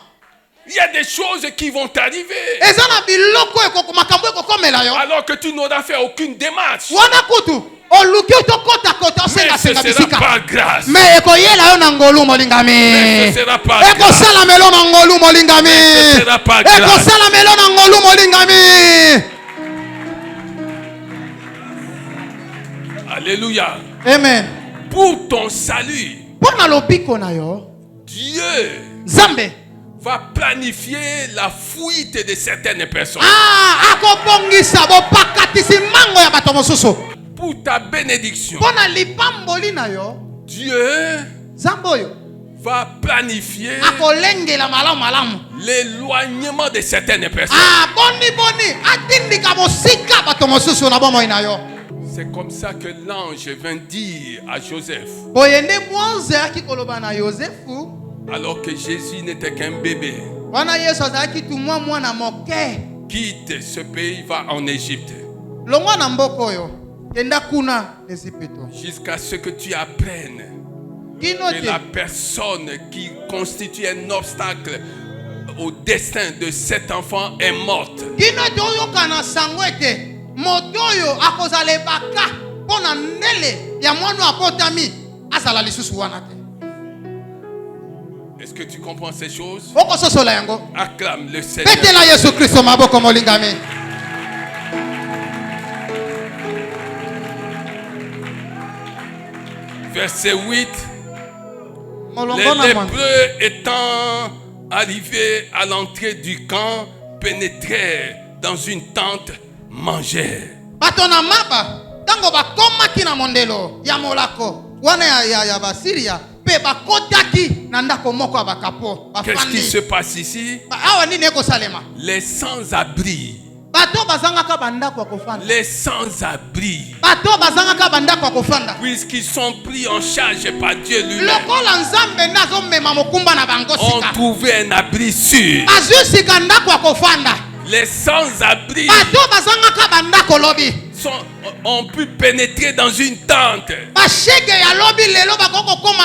Il y a des choses qui vont t'arriver. Eza na biloko eko makambo eko komela yo. Alors que tu n'auras fait aucune démarche. Wana kutu. Oluki utokota kota Mais senga ce senga sera bisika. par grâce. Mais ekoyela yo na ngolu molingami. Mais ce sera par Eko grâce. sala melo na ngolu molingami. Mais ce sera par grâce. Eko sala melo na ngolu molingami. Alléluia. Amen. Pour ton salut, Pona lobiko na yo. Dieu Zambe. va planifier la fuite de certaines personnes. Ah, akobongisa bopakatisi mango ya bato mosusu. Pour ta bénédiction, Pona lipamboli na yo. Dieu Zambo yo. va planifier Akolengela malamu malamu. l'éloignement de certaines personnes. Ah, boni. Atindika mosika bato mosusu na bomoi na yo. C'est comme ça que l'ange vint dire à Joseph, Boyende mwanze akikoloba na Yosefu. alors que Jésus n'était qu'un bébé, Wana Yesu azalaki tu mwana moke. quitte ce pays, va en Égypte, Longwa na mboko oyo. Kenda kuna Ezipito. jusqu'à ce que tu apprennes Kino que la te. personne qui constitue un obstacle au destin de cet enfant est morte. Kino te oyoka na sango ete. Moto oyo akozala baka pona ndele ya mwana apotami azala lisusu wana te. Est-ce que tu comprends ces choses? Oko sosola yango. Acclame le Seigneur. Betela Yesu Kristo maboko molingami. Verset 8. Molongo Les na mwana. lépreux étant arrivés à l'entrée du camp pénétrèrent dans une tente, mangèrent. Bato na maba tango bakomaki na mondelo ya molako wana ya basiria pe bakotaki na ndako moko ya bakapo Qu'est-ce qui se bafandi. passe ici? Awa nini ekosalema? Les sans-abri. Bato bazangaka bandako ya kofanda. Les sans-abri. Bato bazangaka bandako ya kofanda. Puisqu'ils sont pris en charge par Dieu lui-même, Lokola nzambe nazomema mokumba na bango ont sika. trouvé un abri sûr. Bazwi sika ndako ya kofanda. Les sans-abri Bato bazangaka bandako lobi. ont pu pénétrer dans une tente. Bashege ya lobi lelo bakoko koma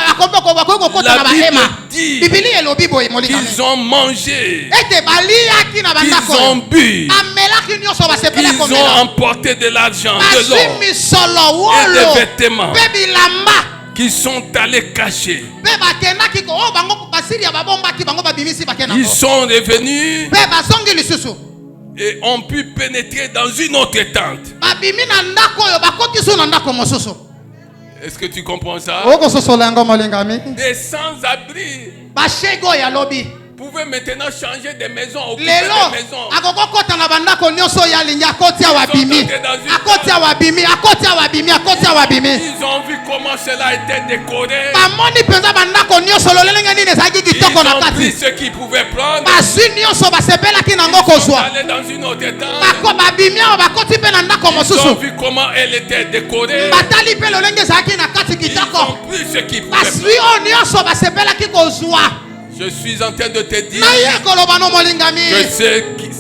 bakoko kota La na Bible bahema. dit Bibili elobi boye molingami. qu'ils ont mangé, Ete baliaki na qu'ils bandako. ont bu, Amelaki nyonso basepela qu'ils ont komela. emporté de l'argent, de Bazwi l'or misolo et des wolo. vêtements, Pe bilamba. qu'ils sont allés cacher. Pe bakendaki ko o bango basiri ya babombaki bango babimisi bakena. Ils sont revenus Pe bazongi lisusu. et ont pu pénétrer dans une autre tente. Babimi na ndako oyo bakoti so na ndako mosusu. Est-ce que tu comprends ça? Oko sosola yango molingami. Des sans-abri Bashego ya lobi. pouvaient maintenant changer de maison, occuper Lelo des maisons. akokokota na bandako nyonso ya lingi akoti awa bimi. Akoti awa bimi, akoti awa bimi, akoti awa bimi. Ils ont vu comment cela était décoré. Bamoni penza bandako nyonso lolenge nini ezalaki Ils kitoko na ont pris kati. ce qu'ils pouvaient prendre. Bazwi nyonso basepelaki nango Ils sont kozwa. allés dans une autre tente. Bako babimi awa bakoti mpe na ndako Ils ont mosusu. vu comment elle était décorée. Batali mpe lolenge ezalaki na kati Ils kitoko. ont pris ce qu'ils pouvaient Bazwi prendre. oyo nyonso basepelaki kozwa. Je suis en train de te dire Naye koloba no molingami. que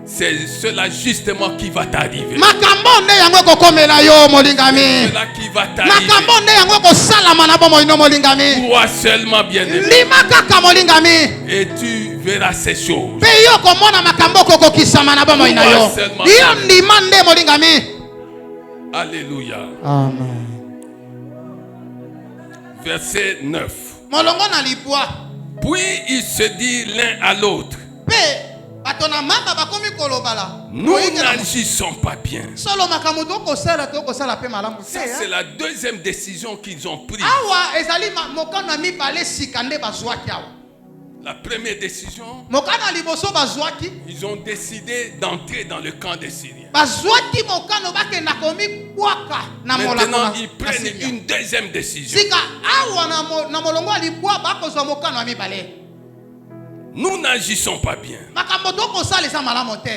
c'est cela justement qui va t'arriver. Makambo nde yango ekokomela yo molingami. Cela qui va t'arriver. Makambo nde yango ekosalama na bomoi no molingami. Toi seulement, bien-aimé. Ndima kaka molingami. Et tu verras ces choses. Pe yo komona makambo kokokisama na bomoi na yo. Yo ndima nde molingami. Alléluia. Amen. Verset 9. Molongo na libwa. Puis ils se disent l'un à l'autre, Pe bato na mamba bakomi kolobala. nous n'agissons pas bien. Solo makambo tokosala tokosala pe malamu Ça, te. c'est la deuxième décision qu'ils ont prise. Awa ezali mokano ya mibale sika nde bazwaki awa. La première décision, Mokano ya liboso bazwaki. ils ont décidé d'entrer dans le camp des Syriens. Bazwaki mokano bakenda komibwaka na molako Maintenant, na ils prennent Syria. une deuxième décision. Sika awa na molongo ya libwa bakozwa mokano ya mibale. nous n'agissons pas bien.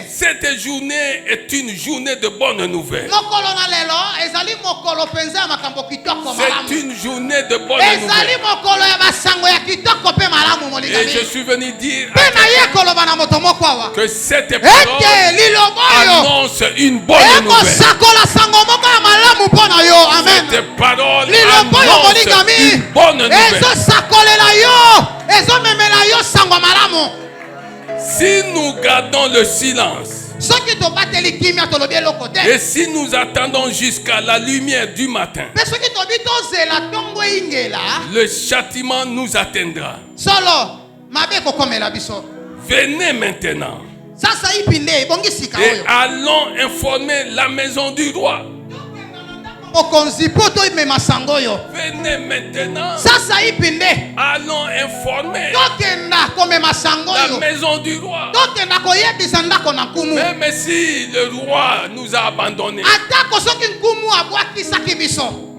Cette journée est une journée de bonnes nouvelles. C'est une journée de bonnes nouvelles. Et je suis venu dire que cette parole annonce une bonne nouvelle. Cette parole annonce une bonne nouvelle. Si nous gardons le silence et si nous attendons jusqu'à la lumière du matin, le châtiment nous atteindra. Venez maintenant et allons informer la maison du roi. Venez maintenant. Allons informer la maison du roi. Même si le roi nous a abandonnés.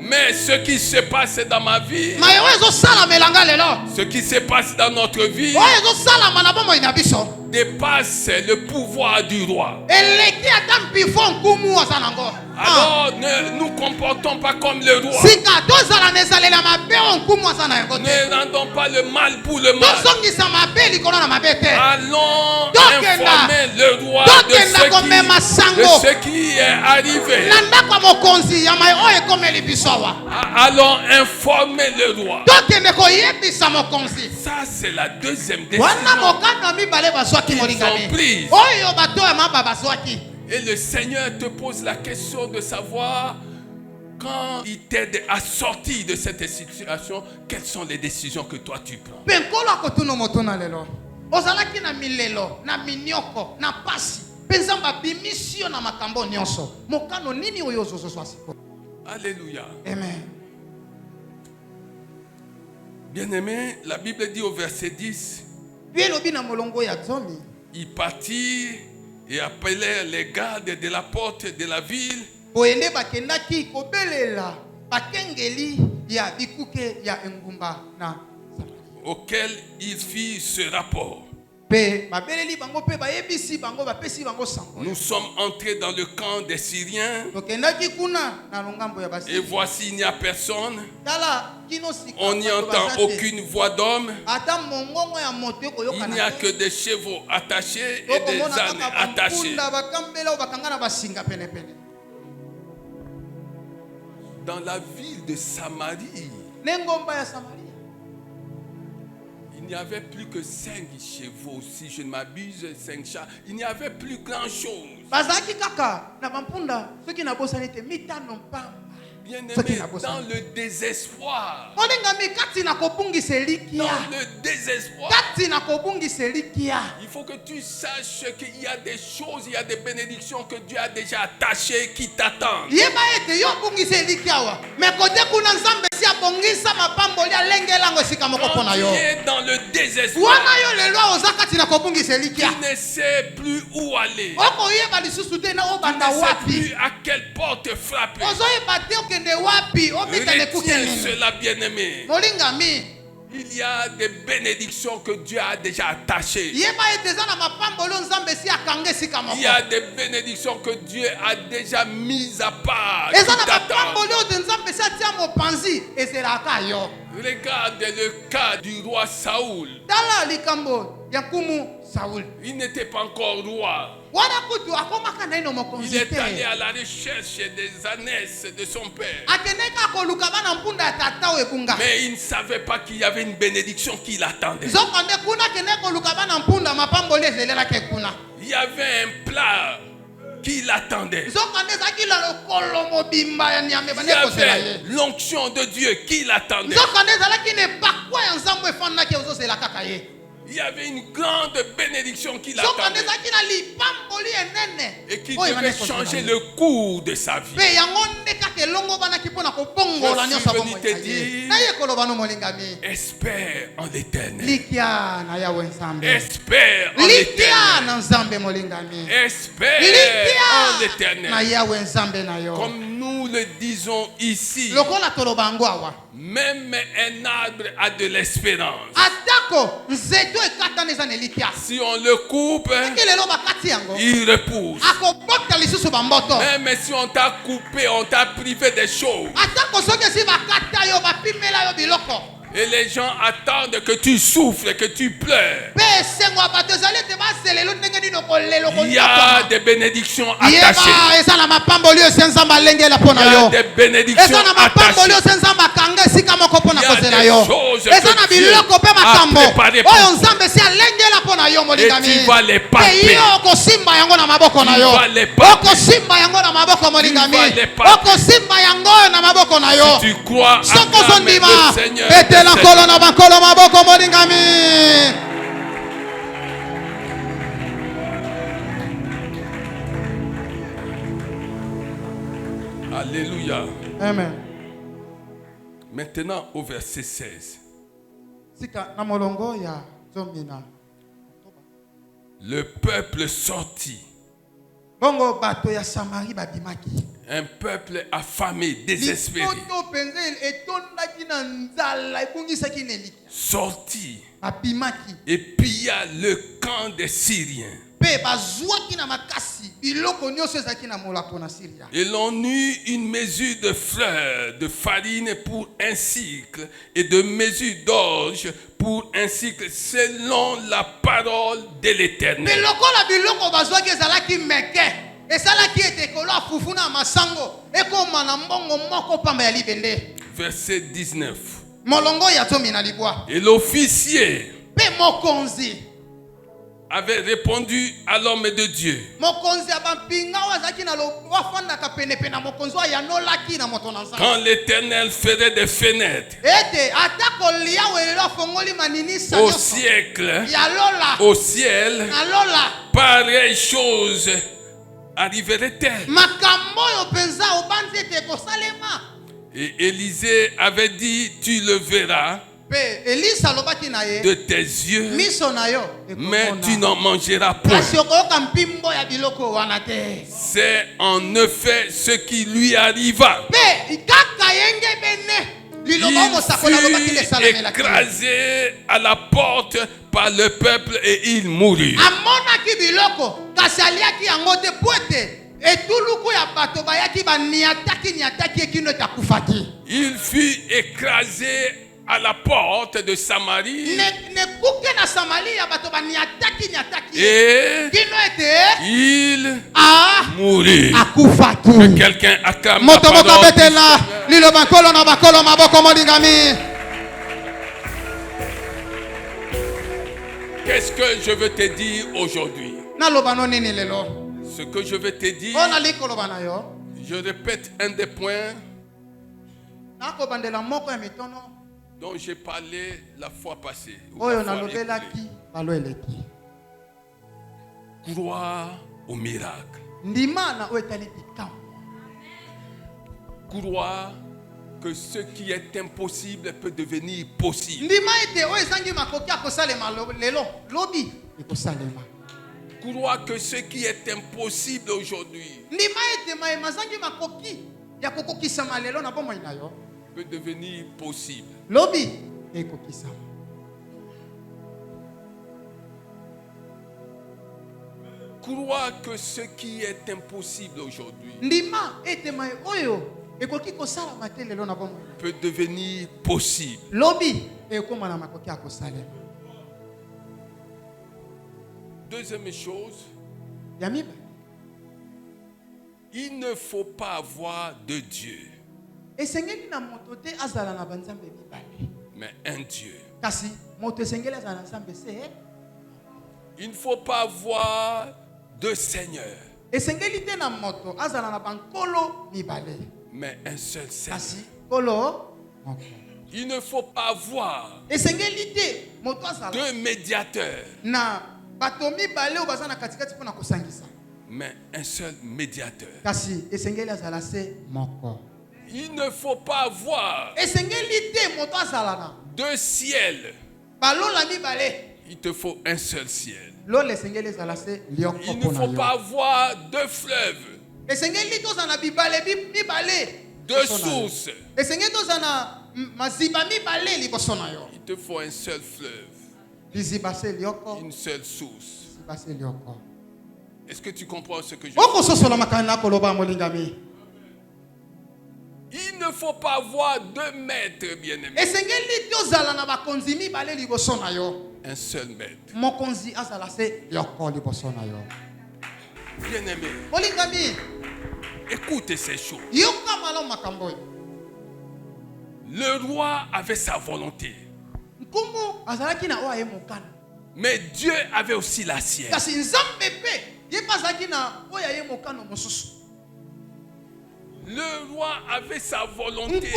Mais ce qui se passe dans ma vie, ce qui se passe dans notre vie, dépasse le pouvoir du roi. Alors ne nous comportons pas comme le roi. Ne rendons pas le mal pour le mal. Allons informer le roi de ce qui est arrivé. Allons informer le roi. Ça c'est la deuxième décision qu'ils ont prise. Et le Seigneur te pose la question de savoir, quand il t'aide à sortir de cette situation, quelles sont les décisions que toi tu prends. Alléluia. Amen. Bien-aimé, la Bible dit au verset 10, il partit et appelèrent les gardes de la porte de la ville. Auquel il fit ce rapport. Nous sommes entrés dans le camp des Syriens. Et voici, il n'y a personne. On n'y entend aucune voix d'homme. Il n'y a que des chevaux attachés et des ânes attachés. Dans la ville de Samarie, il n'y avait plus que 5 chevaux, si je ne m'abuse, 5 chats. Il n'y avait plus grand-chose. Bien-aimé, dans le désespoir. Dans le désespoir. Il faut que tu saches qu'il y a des choses, il y a des bénédictions que Dieu a déjà attachées qui t'attendent. Quand tu es dans le désespoir, tu ne sais plus où aller. Tu ne sais plus à quelle porte frapper. Retiens cela, bien-aimé. Il y a des bénédictions que Dieu a déjà attachées. Il y a des bénédictions que Dieu a déjà mises à part. Regarde le cas du roi Saoul. Il n'était pas encore roi. Il est allé à la recherche des ânesses de son père. Mais il ne savait pas qu'il y avait une bénédiction qui l'attendait. Il y avait un plat qui l'attendait. Il y avait l'onction de Dieu qui l'attendait. Il y avait une grande bénédiction qui l'attendait et qui devait changer le cours de sa vie. Je suis venu te dire, espère en l'Éternel. Espère en l'Éternel. Espère en l'Éternel. Comme nous le disons ici, lokola toloba yango awa même un arbre a de l'espérance. atako nzeto ekatana eza na elikya Si on le coupe, eke lelo bakati yango il repousse. akobota lisusu bamboto Même si on t'a coupé, on t'a privé des choses. atako soki esi bakata yo bapimela yo biloko Et les gens attendent que tu souffres, que tu pleures. mpe esengo ya bato ezali ete baselelo ndenge nini kolelo Il y a des bénédictions attachées. yeba eza na mapamboli ese nzambe alengela mpo na Il y a yo des bénédictions eza na mapamboli attachées. ose nzambe akanga esika moko mpo na Il y a kozela des yo choses eza na que Dieu biloko mpe a makambo préparé pour oyo toi. nzambe esi alengela mpo na yo molingami Et tu vas les mpe palper. yo okosimba yango na maboko na Tu yo vas les palper. okosimba yango na maboko molingami vas les palper. okosimba yango oyo na maboko na yo Si tu crois, soko acclame ozondima le Seigneur. betela nkolo na bankolo maboko molingami Alléluia. amen Maintenant au verset 16. sika na molongo ya zomi na Le peuple sortit. bongo bato ya samari babimaki Un peuple affamé, désespéré. lipoto mpenza etondaki na nzala ebungisaki na elikya Sortit babimaki et pilla le camp des Syriens. mpe bazwaki na makasi biloko nyonso ezalaki na molako na siria Et l'on eut une mesure de fleurs, de farine pour un cycle, et de mesure d'orge pour un cycle, selon la parole de mpe l'Éternel. lokola biloko bazwaki ezalaki meke esalaki ete ekolo afufu na masango ekoma na mbongo moko pamba ya libende Verset 19. molongo ya zomi na libwa Et l'officier mpe mokonzi avait répondu à l'homme de Dieu. mokonzi ya bampinga oyo azalaki na wafandaka penepene na mokonzi oyo ayanolaki na moto na nzambe Quand l'Éternel ferait des fenêtres ete ata kolia welelo afongoli maninisa au nyonso siècle, ya lola au ciel, na lola pareille chose arriverait-elle? makambo oyo mpenza obandi ete ekosalema Et Élisée avait dit, tu le verras mpe elisa alobaki na ye de tes yeux, miso na yo mais tu n'en mangeras point. kasi okoyoka mpimbo ya biloko wana te C'est en effet ce qui lui arriva. mpe kaka yenge bene liloba omosakola alobaki Il fut lesalamelaki écrasé à la porte par le peuple et il mourut. amonaki biloko kasi aliaki yango te po ete etuluku ya bato bayaki baniataki ekino ete akufaki Il fut écrasé à la porte de Samarie nekuke na samali ya bato baniataki et kino ete il a mourut. akufaki Quelqu'un acclame la moto moko parole. abetela liloba nkolo na bakolo maboko molingami Qu'est-ce que je veux te dire aujourd'hui? naloba no nini lelo Ce que je veux te dire, oyo nali koloba na yo je répète un des points nakobandela moko ya mitono dont j'ai parlé la fois passée. ou oyo la fois nalobelaki balo eleki écoulée. Croire au miracle. ndima na oyo etali bikambo Croire que ce qui est impossible peut devenir possible. ndima ete oyo ezangi makoki akosalema lelo lobi ekosalema Croire que ce qui est impossible aujourd'hui ndima ete mayema azangi makoki ya kokokisama lelo na bomoi na yo peut devenir possible. lobi ekokisama Croire que ce qui est impossible aujourd'hui ndima ete maye oyo ekoki kosalama te lelo na bomoi peut devenir possible. lobi ekoma na makoki akosalema Deuxième chose, ya mibale il ne faut pas avoir de Dieu, esengeli na moto te azala na banzambe mibale mais un Dieu. kasi moto esengeli azala na nzambe se Il ne faut pas avoir deux seigneurs, esengeli te na moto azala na bankolo mibale mais un seul Seigneur. kasi kolo moko Il ne faut pas avoir esengeli te moto azala deux médiateurs, na bato mibale oyo baza na katikati mpo na kosangisa mais un seul médiateur. kasi esengeli azala se moko Il ne faut pas avoir esengeli te moto azala na deux ciels. balola mibale Il te faut un seul ciel. lola esengeli ezala se lioko Il ne mpo na faut pas yo avoir deux fleuves. esengeli tozala na bibale mibale deux sources. Il te faut un seul fleuve, une seule source. Est-ce que tu comprends ce que je dis? Il ne faut pas avoir deux maîtres, bien-aimés. Un seul maître. Bien-aimé, écoutez ces choses. Le roi avait sa volonté, mais Dieu avait aussi la sienne. Le roi avait sa volonté,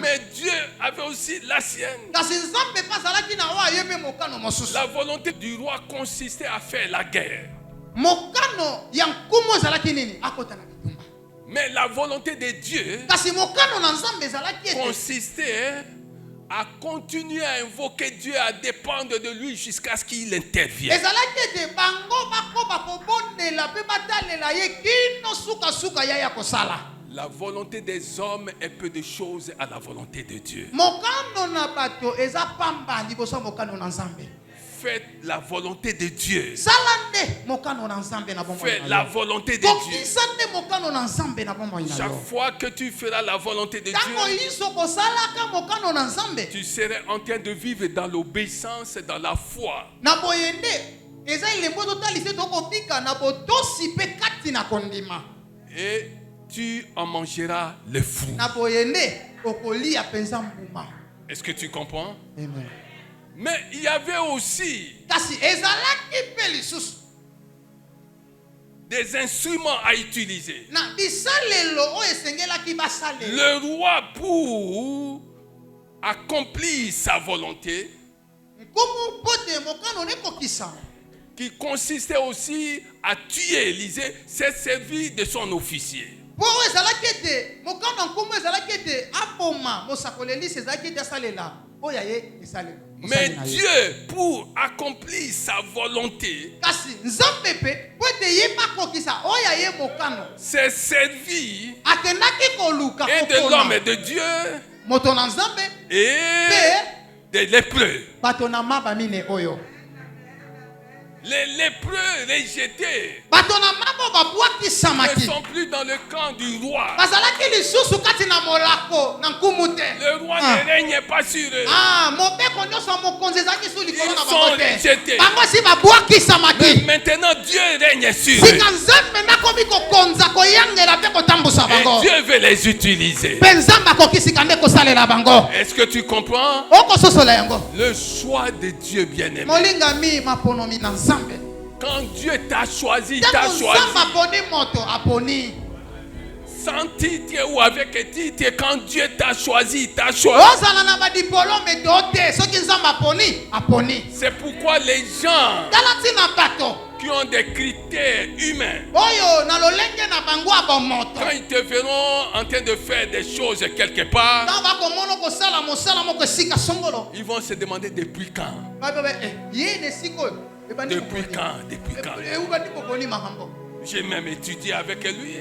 mais Dieu avait aussi la sienne. La volonté du roi consistait à faire la guerre. Mais la volonté de Dieu consistait à continuer à invoquer Dieu, à dépendre de lui jusqu'à ce qu'il intervienne. La volonté des hommes est peu de choses à la volonté de Dieu. Faites la volonté de Dieu. Fais la volonté de Dieu. Chaque fois que tu feras la volonté de Dieu, tu seras en train de vivre dans l'obéissance, dans la foi. Et tu en mangeras le fruit. Est-ce que tu comprends? Amen. Mais il y avait aussi des instruments à utiliser. Le roi, pour accomplir sa volonté, qui consistait aussi à tuer Élisée, s'est servi de son officier. Mais Dieu, pour accomplir sa volonté, s'est servi et de l'homme et de Dieu et des lépreux. Les lépreux rejetés ne sont plus dans le camp du roi. Le roi ne règne pas sur eux. Ils sont rejetés. Mais maintenant Dieu règne sur eux. Et Dieu veut les utiliser. Est-ce que tu comprends? Le choix de Dieu, bien-aimé. Quand Dieu t'a choisi, il t'a choisi. Sans titre ou avec titre, quand Dieu t'a choisi, il t'a choisi. C'est pourquoi les gens qui ont des critères humains, quand ils te verront en train de faire des choses quelque part, ils vont se demander depuis quand. Depuis quand? Depuis quand? J'ai même étudié avec lui.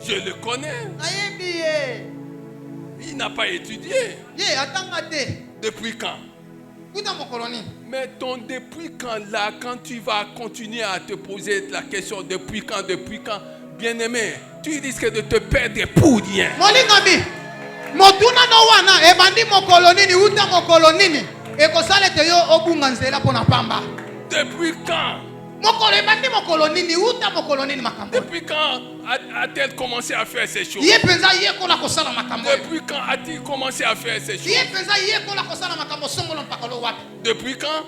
Je le connais. Il n'a pas étudié. Depuis quand? Mais ton depuis quand là, quand tu vas continuer à te poser la question depuis quand, bien-aimé, tu risques de te perdre pour rien. Depuis quand? Depuis quand a-t-elle commencé à faire ces choses? Depuis quand a-t-il commencé à faire ces choses? Depuis quand?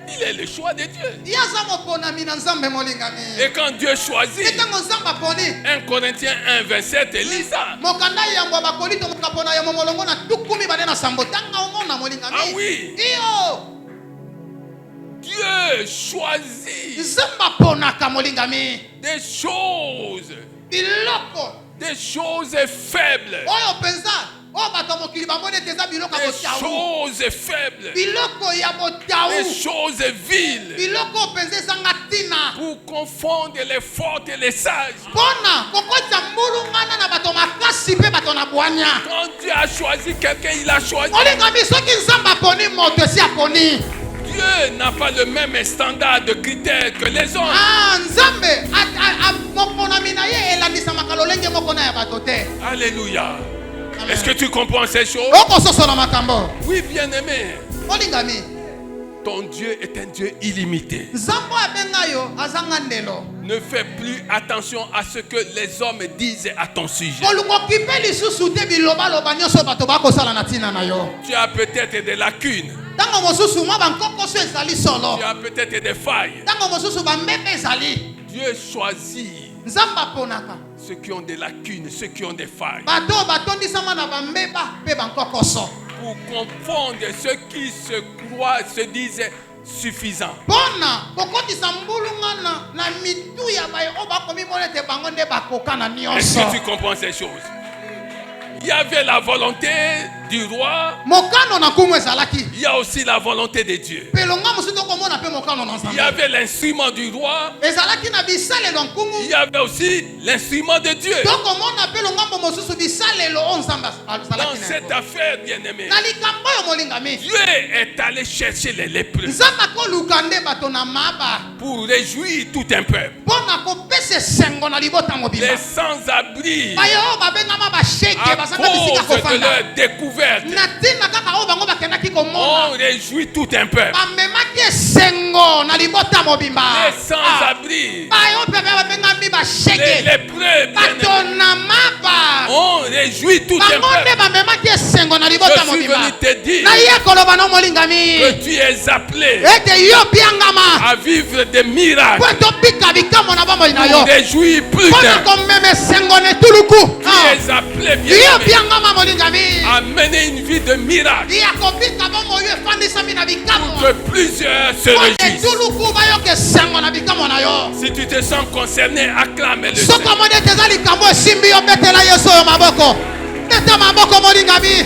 Il est le choix de Dieu. Et quand Dieu choisit, 1 Corinthiens 1, 27, lis ça. Ah oui. Dieu choisit des choses faibles Les choses faibles. Les choses viles. Pour confondre les fortes et les sages. Quand Dieu a choisi quelqu'un, il a choisi. Dieu n'a pas le même standard de critères que les autres. Alléluia. Est-ce que tu comprends ces choses? Oui, bien-aimé. Ton Dieu est un Dieu illimité. Ne fais plus attention à ce que les hommes disent à ton sujet. Tu as peut-être des lacunes. Tu as peut-être des failles. Dieu choisit ceux qui ont des lacunes, ceux qui ont des failles. Pour confondre ceux qui se croient, se disent suffisants. Est-ce que tu comprends ces choses? Il y avait la volonté du roi. Il y a aussi la volonté de Dieu. Il y avait l'instrument du roi. Il y avait aussi l'instrument de Dieu. Dans cette affaire, bien-aimé, Dieu est allé chercher les lépreux pour réjouir tout un peuple. Les sans-abri, à cause de leur découverte, on réjouit tout un peuple. Les sans-abri, les lépreux, on réjouit tout un peuple. Je suis venu te dire que tu es appelé à vivre des miracles, pour réjouir plus d'un. Tu es appelé bien à mener une vie de miracle pour que plusieurs se réjouissent. Si tu te sens concerné, acclame le Seigneur.